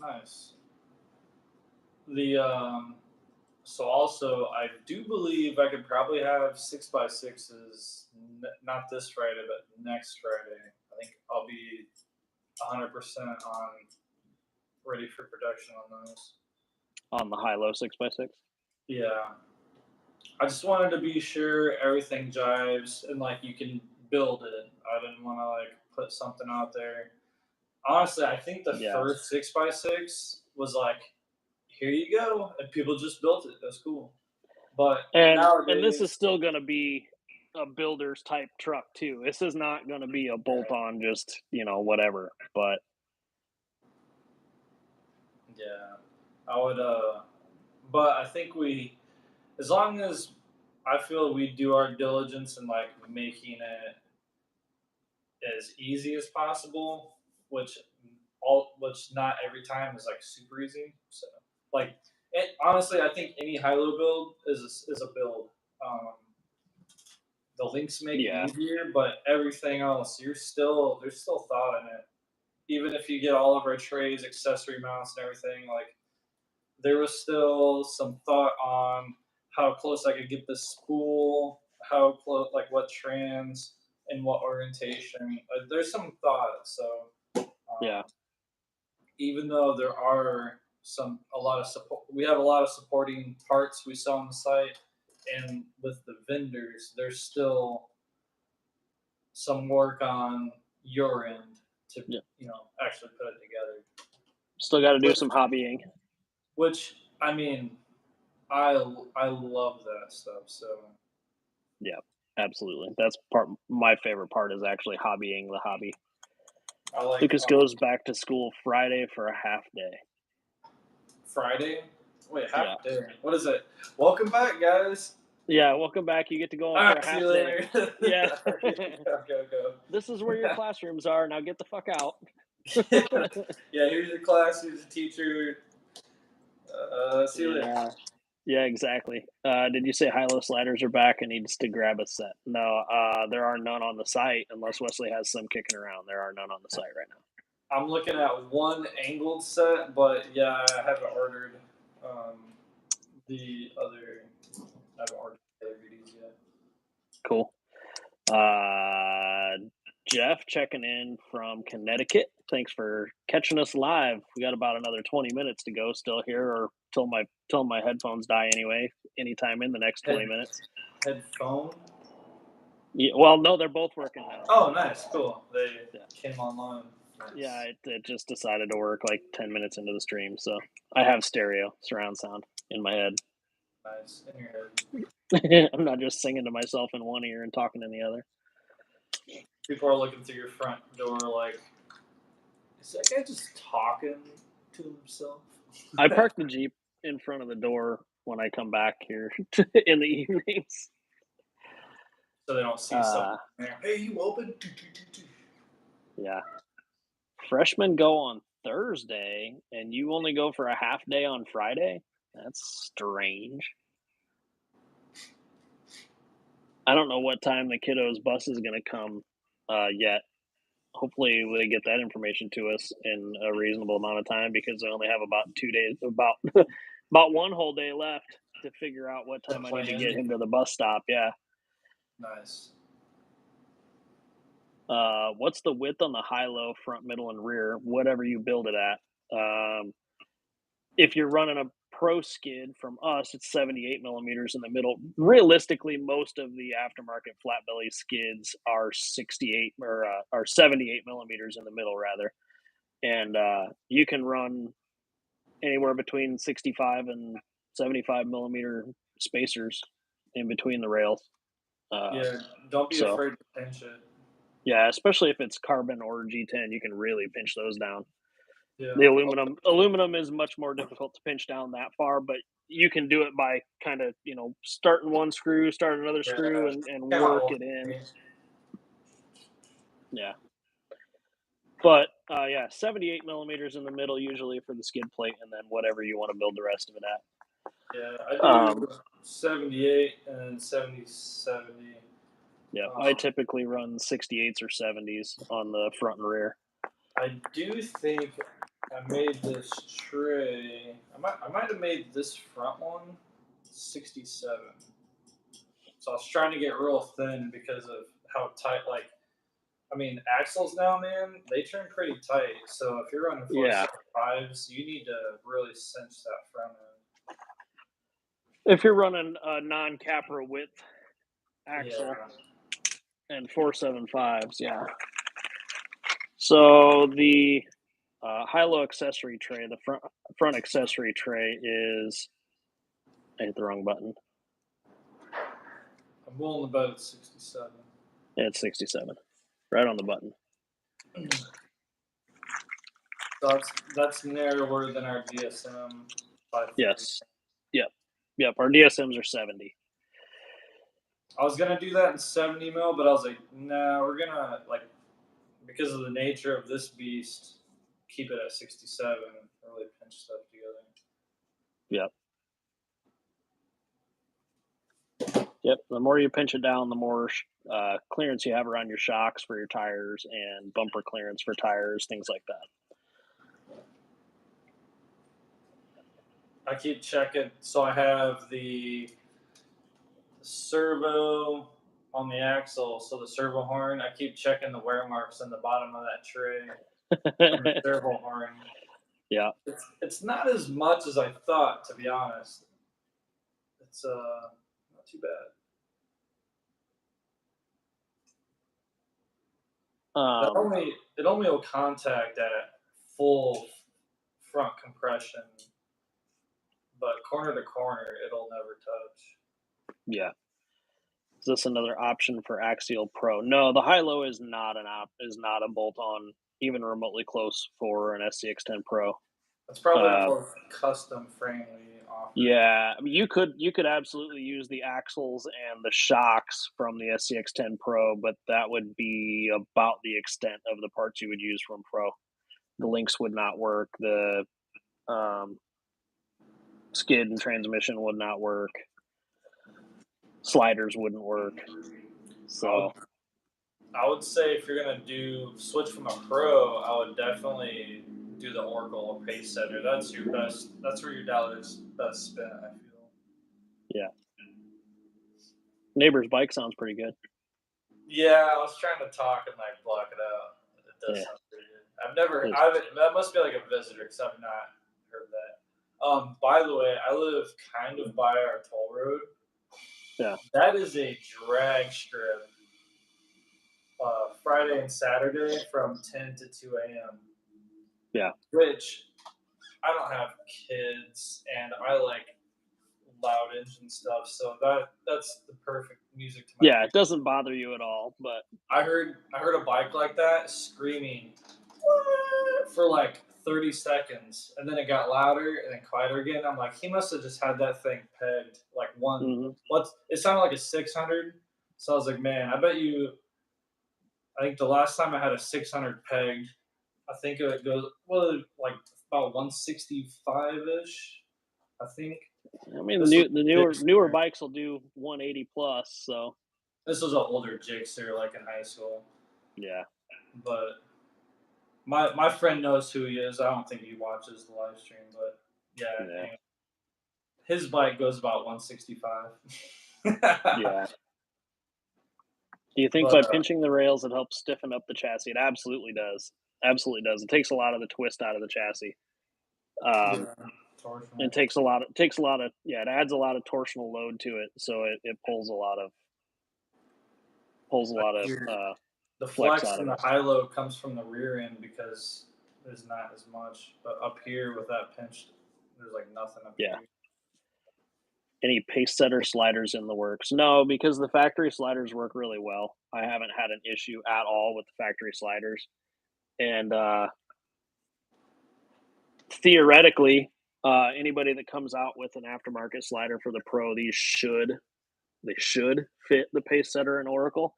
S2: Nice. So also, I do believe I could probably have 6x6s, not this Friday, but next Friday. I think I'll be 100% on ready for production on those.
S1: On the high-low 6x6?
S2: Yeah. I just wanted to be sure everything jives and you can build it. I didn't want to put something out there. Honestly, I think the first 6x6 was here you go, and people just built it. That's cool. But nowadays,
S1: and this is still going to be a builder's type truck too. This is not going to be a bolt-on, just whatever. But
S2: yeah, I would. But I think as long as I feel we do our diligence in making it as easy as possible, which not every time is super easy. So honestly, I think any high-low build is a build. The links make it easier, but everything else, there's still thought in it. Even if you get all of our trays, accessory mounts, and everything, there was still some thought on how close I could get the spool, how close, what trans, and what orientation. There's some thought. So even though there are a lot of support, we have a lot of supporting parts we sell on the site, and with the vendors, there's still some work on your end to actually put it together.
S1: Still got to do some hobbying.
S2: Which I mean, I love that stuff. So
S1: yeah, absolutely. That's my favorite part is actually hobbying the hobby. Lucas goes back to school Friday for a half day.
S2: Friday? Wait, half day? What is it? Welcome back, guys.
S1: Yeah, welcome back. You get to go on for a half day. Yeah.
S2: Go.
S1: This is where your classrooms are. Now get the fuck out.
S2: Yeah, here's your class. Here's the teacher. See you later.
S1: Yeah, exactly. Did you say high-low sliders are back and needs to grab a set? No, there are none on the site unless Wesley has some kicking around. There are none on the site right now.
S2: I'm looking at one angled set, but yeah, I haven't ordered the other. I haven't ordered the other goodies yet.
S1: Cool. Jeff checking in from Connecticut. Thanks for catching us live. We got about another 20 minutes to go still here, or till my headphones die anyway. Anytime in the next 20 minutes.
S2: Headphone?
S1: Yeah, well, no, they're both working now.
S2: Oh, nice, cool. They came online. Nice.
S1: Yeah, it just decided to work like 10 minutes into the stream, so I have stereo surround sound in my head.
S2: Nice, in your head.
S1: I'm not just singing to myself in one ear and talking in the other.
S2: People are looking through your front door like, is that guy just talking to himself?
S1: I park the Jeep in front of the door when I come back here in the evenings.
S2: So they don't see someone there. Hey, you open?
S1: Yeah. Freshmen go on Thursday, and you only go for a half day on Friday? That's strange. I don't know what time the kiddos' bus is going to come yet. Hopefully they get that information to us in a reasonable amount of time because I only have about 2 days, about one whole day left to figure out what time I need to get him to the bus stop. Yeah.
S2: Nice.
S1: What's the width on the high-low, front, middle, and rear? Whatever you build it at. If you're running a pro skid from us, it's 78 millimeters in the middle. Realistically, most of the aftermarket flat belly skids are 68 or are 78 millimeters in the middle, rather. And you can run anywhere between 65 and 75 millimeter spacers in between the rails.
S2: Yeah, don't be afraid to pinch it.
S1: Yeah, especially if it's carbon or G10, you can really pinch those down.
S2: Yeah.
S1: The aluminum is much more difficult to pinch down that far, but you can do it by kind of, starting one screw, start another screw, and work it in. Yeah. But, 78 millimeters in the middle usually for the skid plate, and then whatever you want to build the rest of it at.
S2: Yeah, I do 78 and 70.
S1: Yeah, I typically run 68s or 70s on the front and rear.
S2: I do think I made this tray. I might have made this front one 67. So I was trying to get real thin because of how tight. Axles now, man, they turn pretty tight. So if you're running 475s, you need to really cinch that front end.
S1: If you're running a non-Capra width axle and 475s, yeah. So the high-low accessory tray, the front accessory tray is. I hit the wrong button.
S2: I'm willing to bet it's 67.
S1: Yeah, it's 67. Right on the button.
S2: So that's narrower than our DSM 540.
S1: Yes. Yep. Our DSMs are 70.
S2: I was gonna do that in 70 mil, but I was like, nah, we're gonna because of the nature of this beast, keep it at 67 and really pinch stuff together.
S1: Yep. The more you pinch it down, the more clearance you have around your shocks for your tires and bumper clearance for tires, things like that.
S2: I keep checking. So I have the servo on the axle, so the servo horn. I keep checking the wear marks on the bottom of that tray. The servo horn.
S1: Yeah.
S2: It's not as much as I thought, to be honest. It's not too bad. It only will contact at full front compression, but corner to corner, it'll never touch.
S1: Yeah. Is this another option for Axial Pro? No, the high-low is not a bolt-on, even remotely close for an SCX10 Pro.
S2: That's probably the most custom friendly offer.
S1: Yeah, I mean, you could absolutely use the axles and the shocks from the SCX10 Pro, but that would be about the extent of the parts you would use from Pro. The links would not work. The skid and transmission would not work. Sliders wouldn't work. So
S2: I would say if you're gonna switch from a pro, I would definitely do the Oracle or Pacesetter. That's your best. That's where your dollar's best spent, I feel.
S1: Yeah. Neighbor's Bike sounds pretty good.
S2: Yeah, I was trying to talk and like block it out. It does sound pretty good. That must be like a visitor because I've not heard that. By the way, I live kind of by our toll road.
S1: Yeah.
S2: That is a drag strip. Friday and Saturday from 10 to 2 a.m.
S1: Yeah.
S2: Which I don't have kids and I like loud engine stuff, so that's the perfect music to my
S1: it doesn't bother you at all. But
S2: I heard a bike like that screaming for like 30 seconds, and then it got louder and then quieter again. I'm like, he must have just had that thing pegged like one.
S1: Mm-hmm.
S2: It sounded like a 600, so I was like, man, I bet you. I think the last time I had a 600 pegged, I think it goes like about 165 ish. I think.
S1: I mean, the newer bikes will do 180 plus. So
S2: this was an older Gixxer, like in high school.
S1: Yeah,
S2: but my friend knows who he is. I don't think he watches the live stream, but yeah. Anyway, his bike goes about 165.
S1: Yeah. Do you think by pinching the rails it helps stiffen up the chassis? It absolutely does. Absolutely does. It takes a lot of the twist out of the chassis. It takes a lot of it adds a lot of torsional load to it, so it pulls a lot of
S2: the flex and the high load comes from the rear end because there's not as much, but up here with that pinch, there's like nothing up here.
S1: Any Pacesetter sliders in the works? No, because the factory sliders work really well. I haven't had an issue at all with the factory sliders, and theoretically, anybody that comes out with an aftermarket slider for the Pro, they should fit the Pacesetter and Oracle.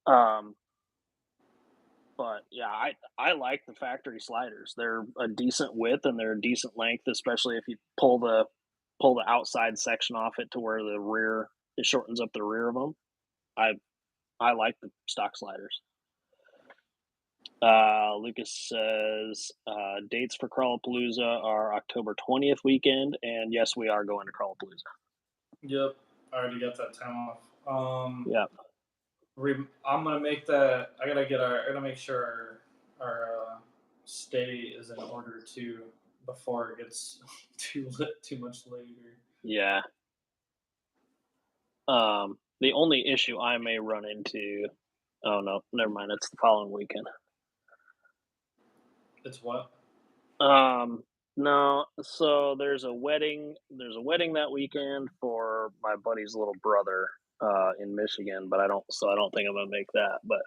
S1: But yeah, I like the factory sliders. They're a decent width and they're a decent length, especially if you pull the outside section off it to where it shortens up the rear of them. I like the stock sliders. Lucas says dates for Crawlapalooza are October 20th weekend, and yes, we are going to Crawlapalooza.
S2: Yep, I already got that time off.
S1: Yep.
S2: I'm gonna make that. I gotta make sure our stay is in order too before it gets too much later.
S1: Yeah. The only issue I may run into. Oh no, never mind. It's the following weekend.
S2: It's what?
S1: No. So there's a wedding. There's a wedding that weekend for my buddy's little brother in Michigan, but I don't think I'm gonna make that. But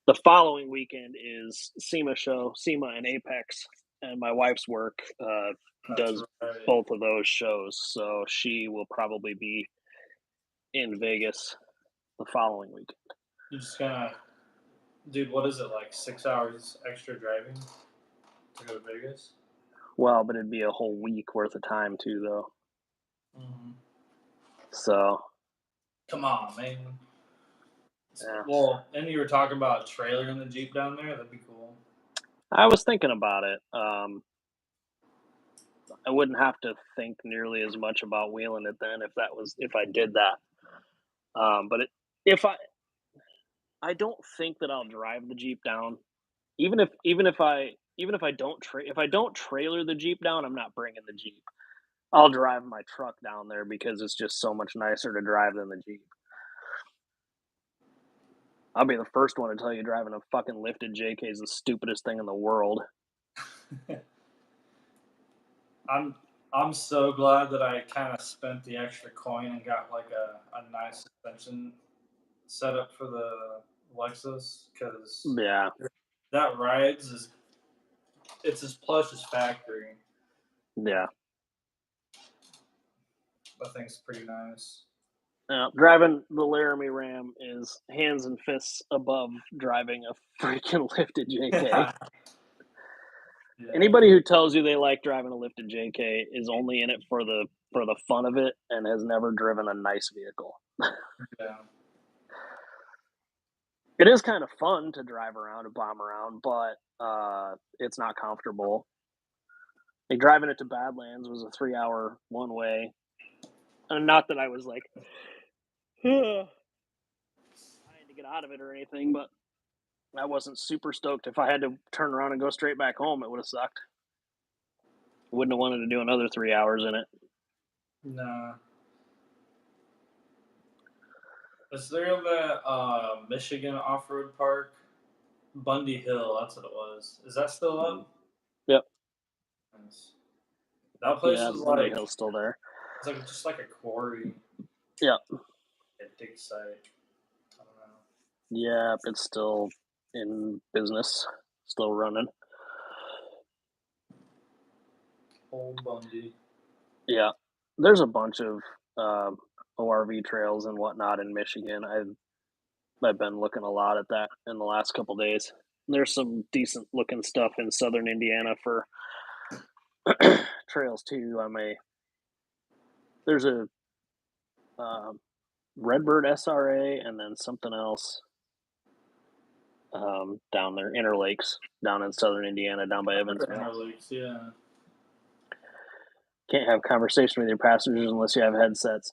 S1: the following weekend is SEMA show, SEMA and Apex, and my wife's work does both of those shows, so she will probably be in Vegas the following weekend.
S2: You're just gonna, dude, what is it, like 6 hours extra driving to go to Vegas?
S1: Well, but it'd be a whole week worth of time too, though.
S2: Mm-hmm.
S1: So.
S2: Come on, man.
S1: Yeah.
S2: Well, and you were talking about trailering the Jeep down there. That'd be cool.
S1: I was thinking about it. I wouldn't have to think nearly as much about wheeling it then if I did that. But I don't think that I'll drive the Jeep down. Even if I don't trailer the Jeep down, I'm not bringing the Jeep. I'll drive my truck down there because it's just so much nicer to drive than the Jeep. I'll be the first one to tell you driving a fucking lifted JK is the stupidest thing in the world.
S2: I'm so glad that I kind of spent the extra coin and got like a nice suspension setup for the Lexus, because that rides it's as plush as factory.
S1: Yeah,
S2: I think it's pretty nice.
S1: Driving the Laramie Ram is hands and fists above driving a freaking lifted JK.
S2: Yeah.
S1: Anybody who tells you they like driving a lifted JK is only in it for the fun of it and has never driven a nice vehicle.
S2: Yeah.
S1: It is kind of fun to drive around and bomb around, but it's not comfortable. Like driving it to Badlands was a 3-hour one way, and not that I was like trying to get out of it or anything, but I wasn't super stoked. If I had to turn around and go straight back home, it would have sucked. Wouldn't have wanted to do another 3 hours in it.
S2: Nah. Is there that Michigan off-road park? Bundy Hill, that's what it was. Is that still up?
S1: Yep.
S2: Nice. That place
S1: Yeah,
S2: was
S1: Bundy
S2: like
S1: Hill's still there.
S2: it's like just like a quarry.
S1: Yeah.
S2: A dig site. I don't know.
S1: Yeah, it's still in business, still running.
S2: Old Bundy.
S1: Yeah, there's a bunch of ORV trails and whatnot in Michigan. I've been looking a lot at that in the last couple days. There's some decent looking stuff in southern Indiana for trails too. There's a Redbird SRA and then something else down there, Interlakes, down in southern Indiana, down by Evansville.
S2: Interlakes, yeah.
S1: Can't have conversation with your passengers unless you have headsets.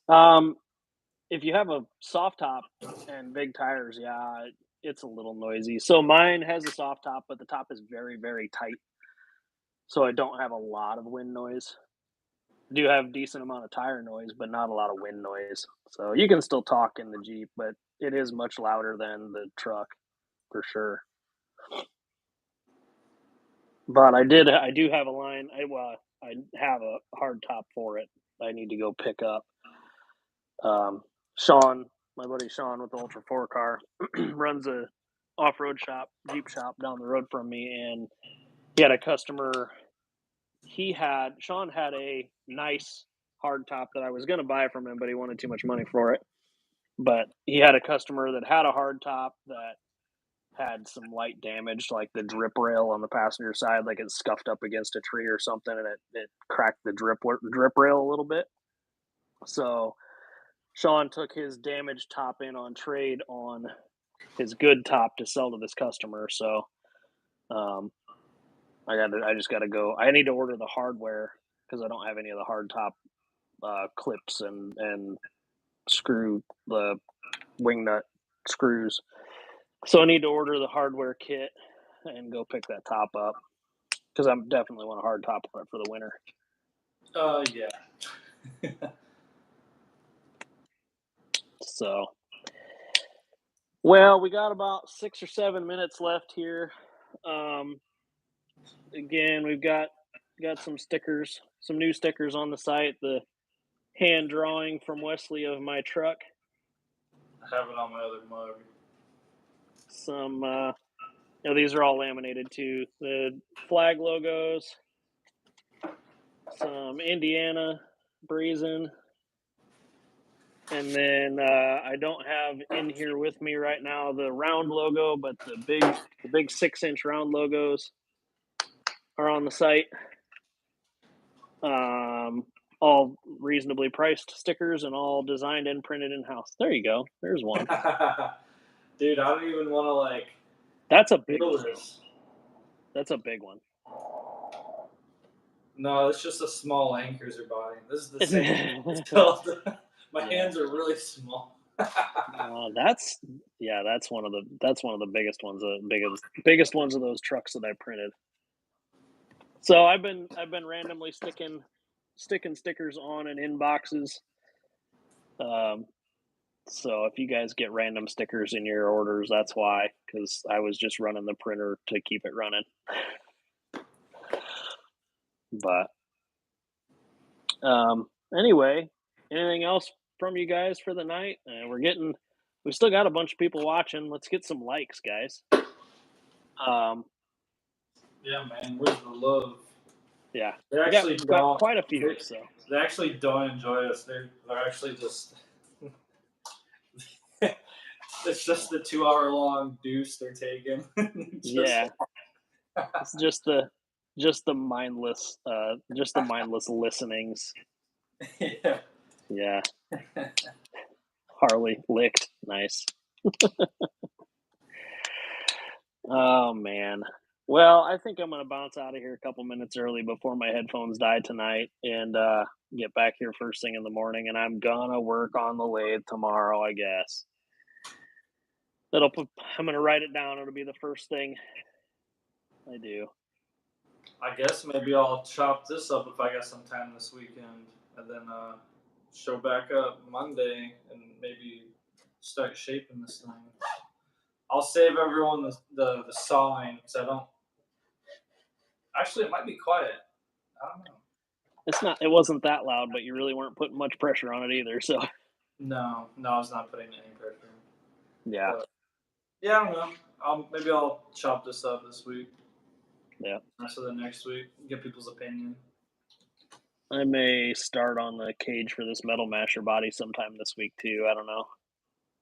S1: If you have a soft top and big tires, yeah, it's a little noisy. So mine has a soft top, but the top is very, very tight. So I don't have a lot of wind noise. I do have decent amount of tire noise, but not a lot of wind noise. So you can still talk in the Jeep, but it is much louder than the truck for sure. But I do have a line. I have a hard top for it. I need to go pick up. Sean, my buddy Sean with the Ultra 4 car, runs a off-road shop, Jeep shop down the road from me, and he had a customer. Sean had a nice hard top that I was going to buy from him, but he wanted too much money for it. But he had a customer that had a hard top that had some light damage, like the drip rail on the passenger side, like it scuffed up against a tree or something, and it cracked the drip rail a little bit. So Sean took his damaged top in on trade on his good top to sell to this customer. So I just got to go. I need to order the hardware because I don't have any of the hard top clips and screw the wing nut screws. So I need to order the hardware kit and go pick that top up because I definitely want a hard top on it for the winter.
S2: Yeah.
S1: So, well, we got about 6 or 7 minutes left here. Again, we've got some stickers, some new stickers on the site. The hand drawing from Wesley of my truck.
S2: I have it on my other mug.
S1: Some, these are all laminated too. The flag logos, some Indiana brazen, and then I don't have in here with me right now the round logo, but the big 6-inch round logos are on the site. All reasonably priced stickers and all designed and printed in house. There you go. There's one.
S2: Dude, I don't even want to like.
S1: That's a big one. That's a big one.
S2: No, it's just a small Anchorzer body. This is the same. My hands are really small.
S1: That's one of the biggest ones. The biggest ones of those trucks that I printed. So I've been randomly sticking stickers on and in boxes. So if you guys get random stickers in your orders, that's why, because I was just running the printer to keep it running. But anyway, anything else from you guys for the night? We still got a bunch of people watching. Let's get some likes, guys.
S2: Yeah, man, where's the love?
S1: Yeah,
S2: they actually got
S1: quite a few.
S2: They actually don't enjoy us. They're actually just. It's just the 2-hour long deuce they're taking.
S1: Yeah, it's just the just the mindless listenings.
S2: Yeah.
S1: Yeah. Harley licked. Nice. Oh man. Well, I think I'm gonna bounce out of here a couple minutes early before my headphones die tonight, and get back here first thing in the morning. And I'm gonna work on the lathe tomorrow, I guess. I'm gonna write it down. It'll be the first thing I do.
S2: I guess maybe I'll chop this up if I got some time this weekend, and then show back up Monday and maybe start shaping this thing. I'll save everyone the sawing because I don't. Actually, it might be quiet. I don't know.
S1: It wasn't that loud, but you really weren't putting much pressure on it either. So
S2: No, I was not putting any pressure.
S1: yeah,
S2: But, yeah, I don't know. Maybe I'll chop this up this week.
S1: yeah.
S2: Rest of the next week, get people's opinion.
S1: I may start on the cage for this Metal Masher body sometime this week too. I don't know.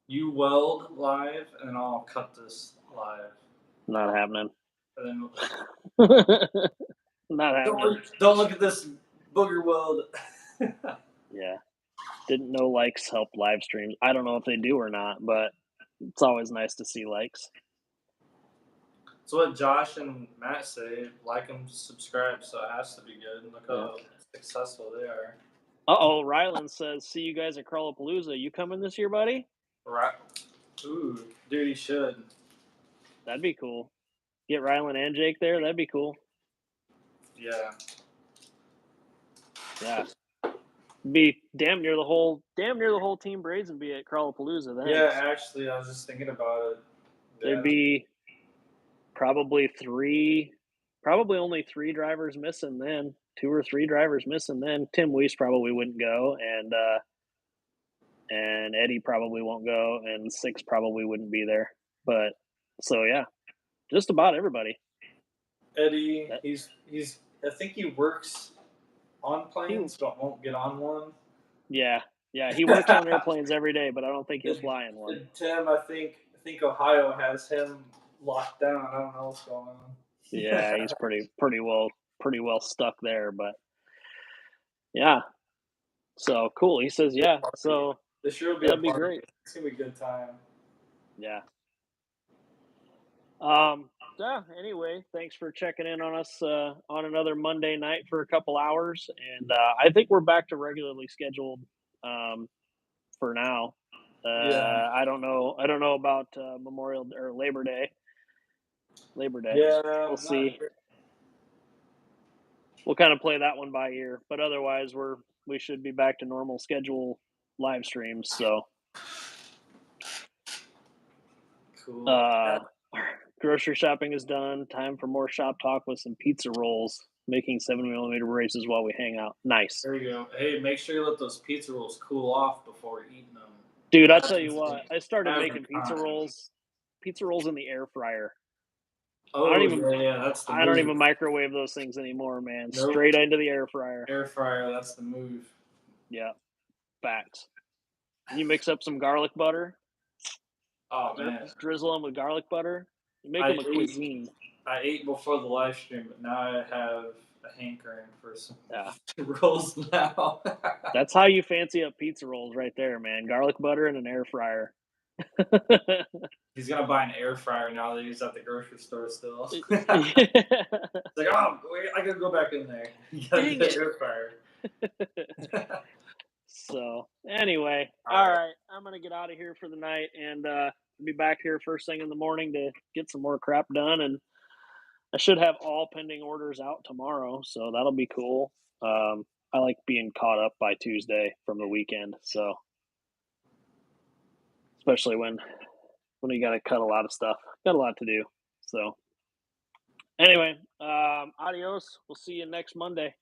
S2: You weld live, and I'll cut this live.
S1: Not happening.
S2: And
S1: then not happening.
S2: Don't look at this booger weld.
S1: Yeah. Didn't know likes help live streams. I don't know if they do or not, but it's always nice to see likes.
S2: That's what Josh and Matt say. Like and subscribe, so it has to be good. Look how successful they are.
S1: Uh-oh, Ryland says, see you guys at Crawlapalooza. You coming this year, buddy?
S2: Right. Ooh, dude, he should.
S1: That'd be cool. Get Ryland and Jake there. That'd be cool.
S2: Yeah.
S1: Yeah. Be damn near the whole team Brazen be at Crawlapalooza then.
S2: Yeah, actually, I was just thinking about it. Yeah.
S1: There'd be probably only 3 drivers missing then. 2 or 3 drivers missing then. Tim Weiss probably wouldn't go, and Eddie probably won't go, and 6 probably wouldn't be there. But so yeah, just about everybody.
S2: Eddie, he's I think he works on planes, but won't get on one.
S1: Yeah, he works on airplanes every day, but I don't think he'll fly in one.
S2: Tim, I think Ohio has him locked down. I don't know what's going on.
S1: Yeah, he's pretty well stuck there, but yeah. So cool. He says yeah. So
S2: this year will be
S1: that'd be great.
S2: It's gonna be a good time.
S1: Yeah. Yeah. Anyway, thanks for checking in on us on another Monday night for a couple hours, and I think we're back to regularly scheduled for now.
S2: Yeah.
S1: I don't know about Memorial or Labor Day.
S2: Yeah,
S1: we'll see. Sure. We'll kind of play that one by ear, but otherwise we should be back to normal schedule live streams. So
S2: cool.
S1: Grocery shopping is done. Time for more shop talk with some pizza rolls. Making 7mm races while we hang out. Nice.
S2: There you go. Hey, make sure you let those pizza rolls cool off before eating them.
S1: Dude, I tell you what, I started making pizza rolls in the air fryer.
S2: Oh, I don't
S1: even microwave those things anymore, man. Nope. Straight into the air fryer.
S2: Air fryer, that's the move.
S1: Yeah, facts. You mix up some garlic butter.
S2: Oh man,
S1: drizzle them with garlic butter. You make them a cuisine.
S2: I ate before the live stream, but now I have a hankering for some rolls now.
S1: That's how you fancy up pizza rolls right there, man. Garlic butter and an air fryer.
S2: He's gonna buy an air fryer now that he's at the grocery store still. It's like, oh, wait, I gotta go back in there. You gotta get the air fryer.
S1: So anyway, all right, I'm gonna get out of here for the night and be back here first thing in the morning to get some more crap done, and I should have all pending orders out tomorrow, so that'll be cool. I like being caught up by Tuesday from the weekend, so especially when you got to cut a lot of stuff, got a lot to do. So anyway, adios. We'll see you next Monday.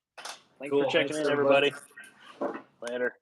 S1: Thanks for checking in, everybody. Later.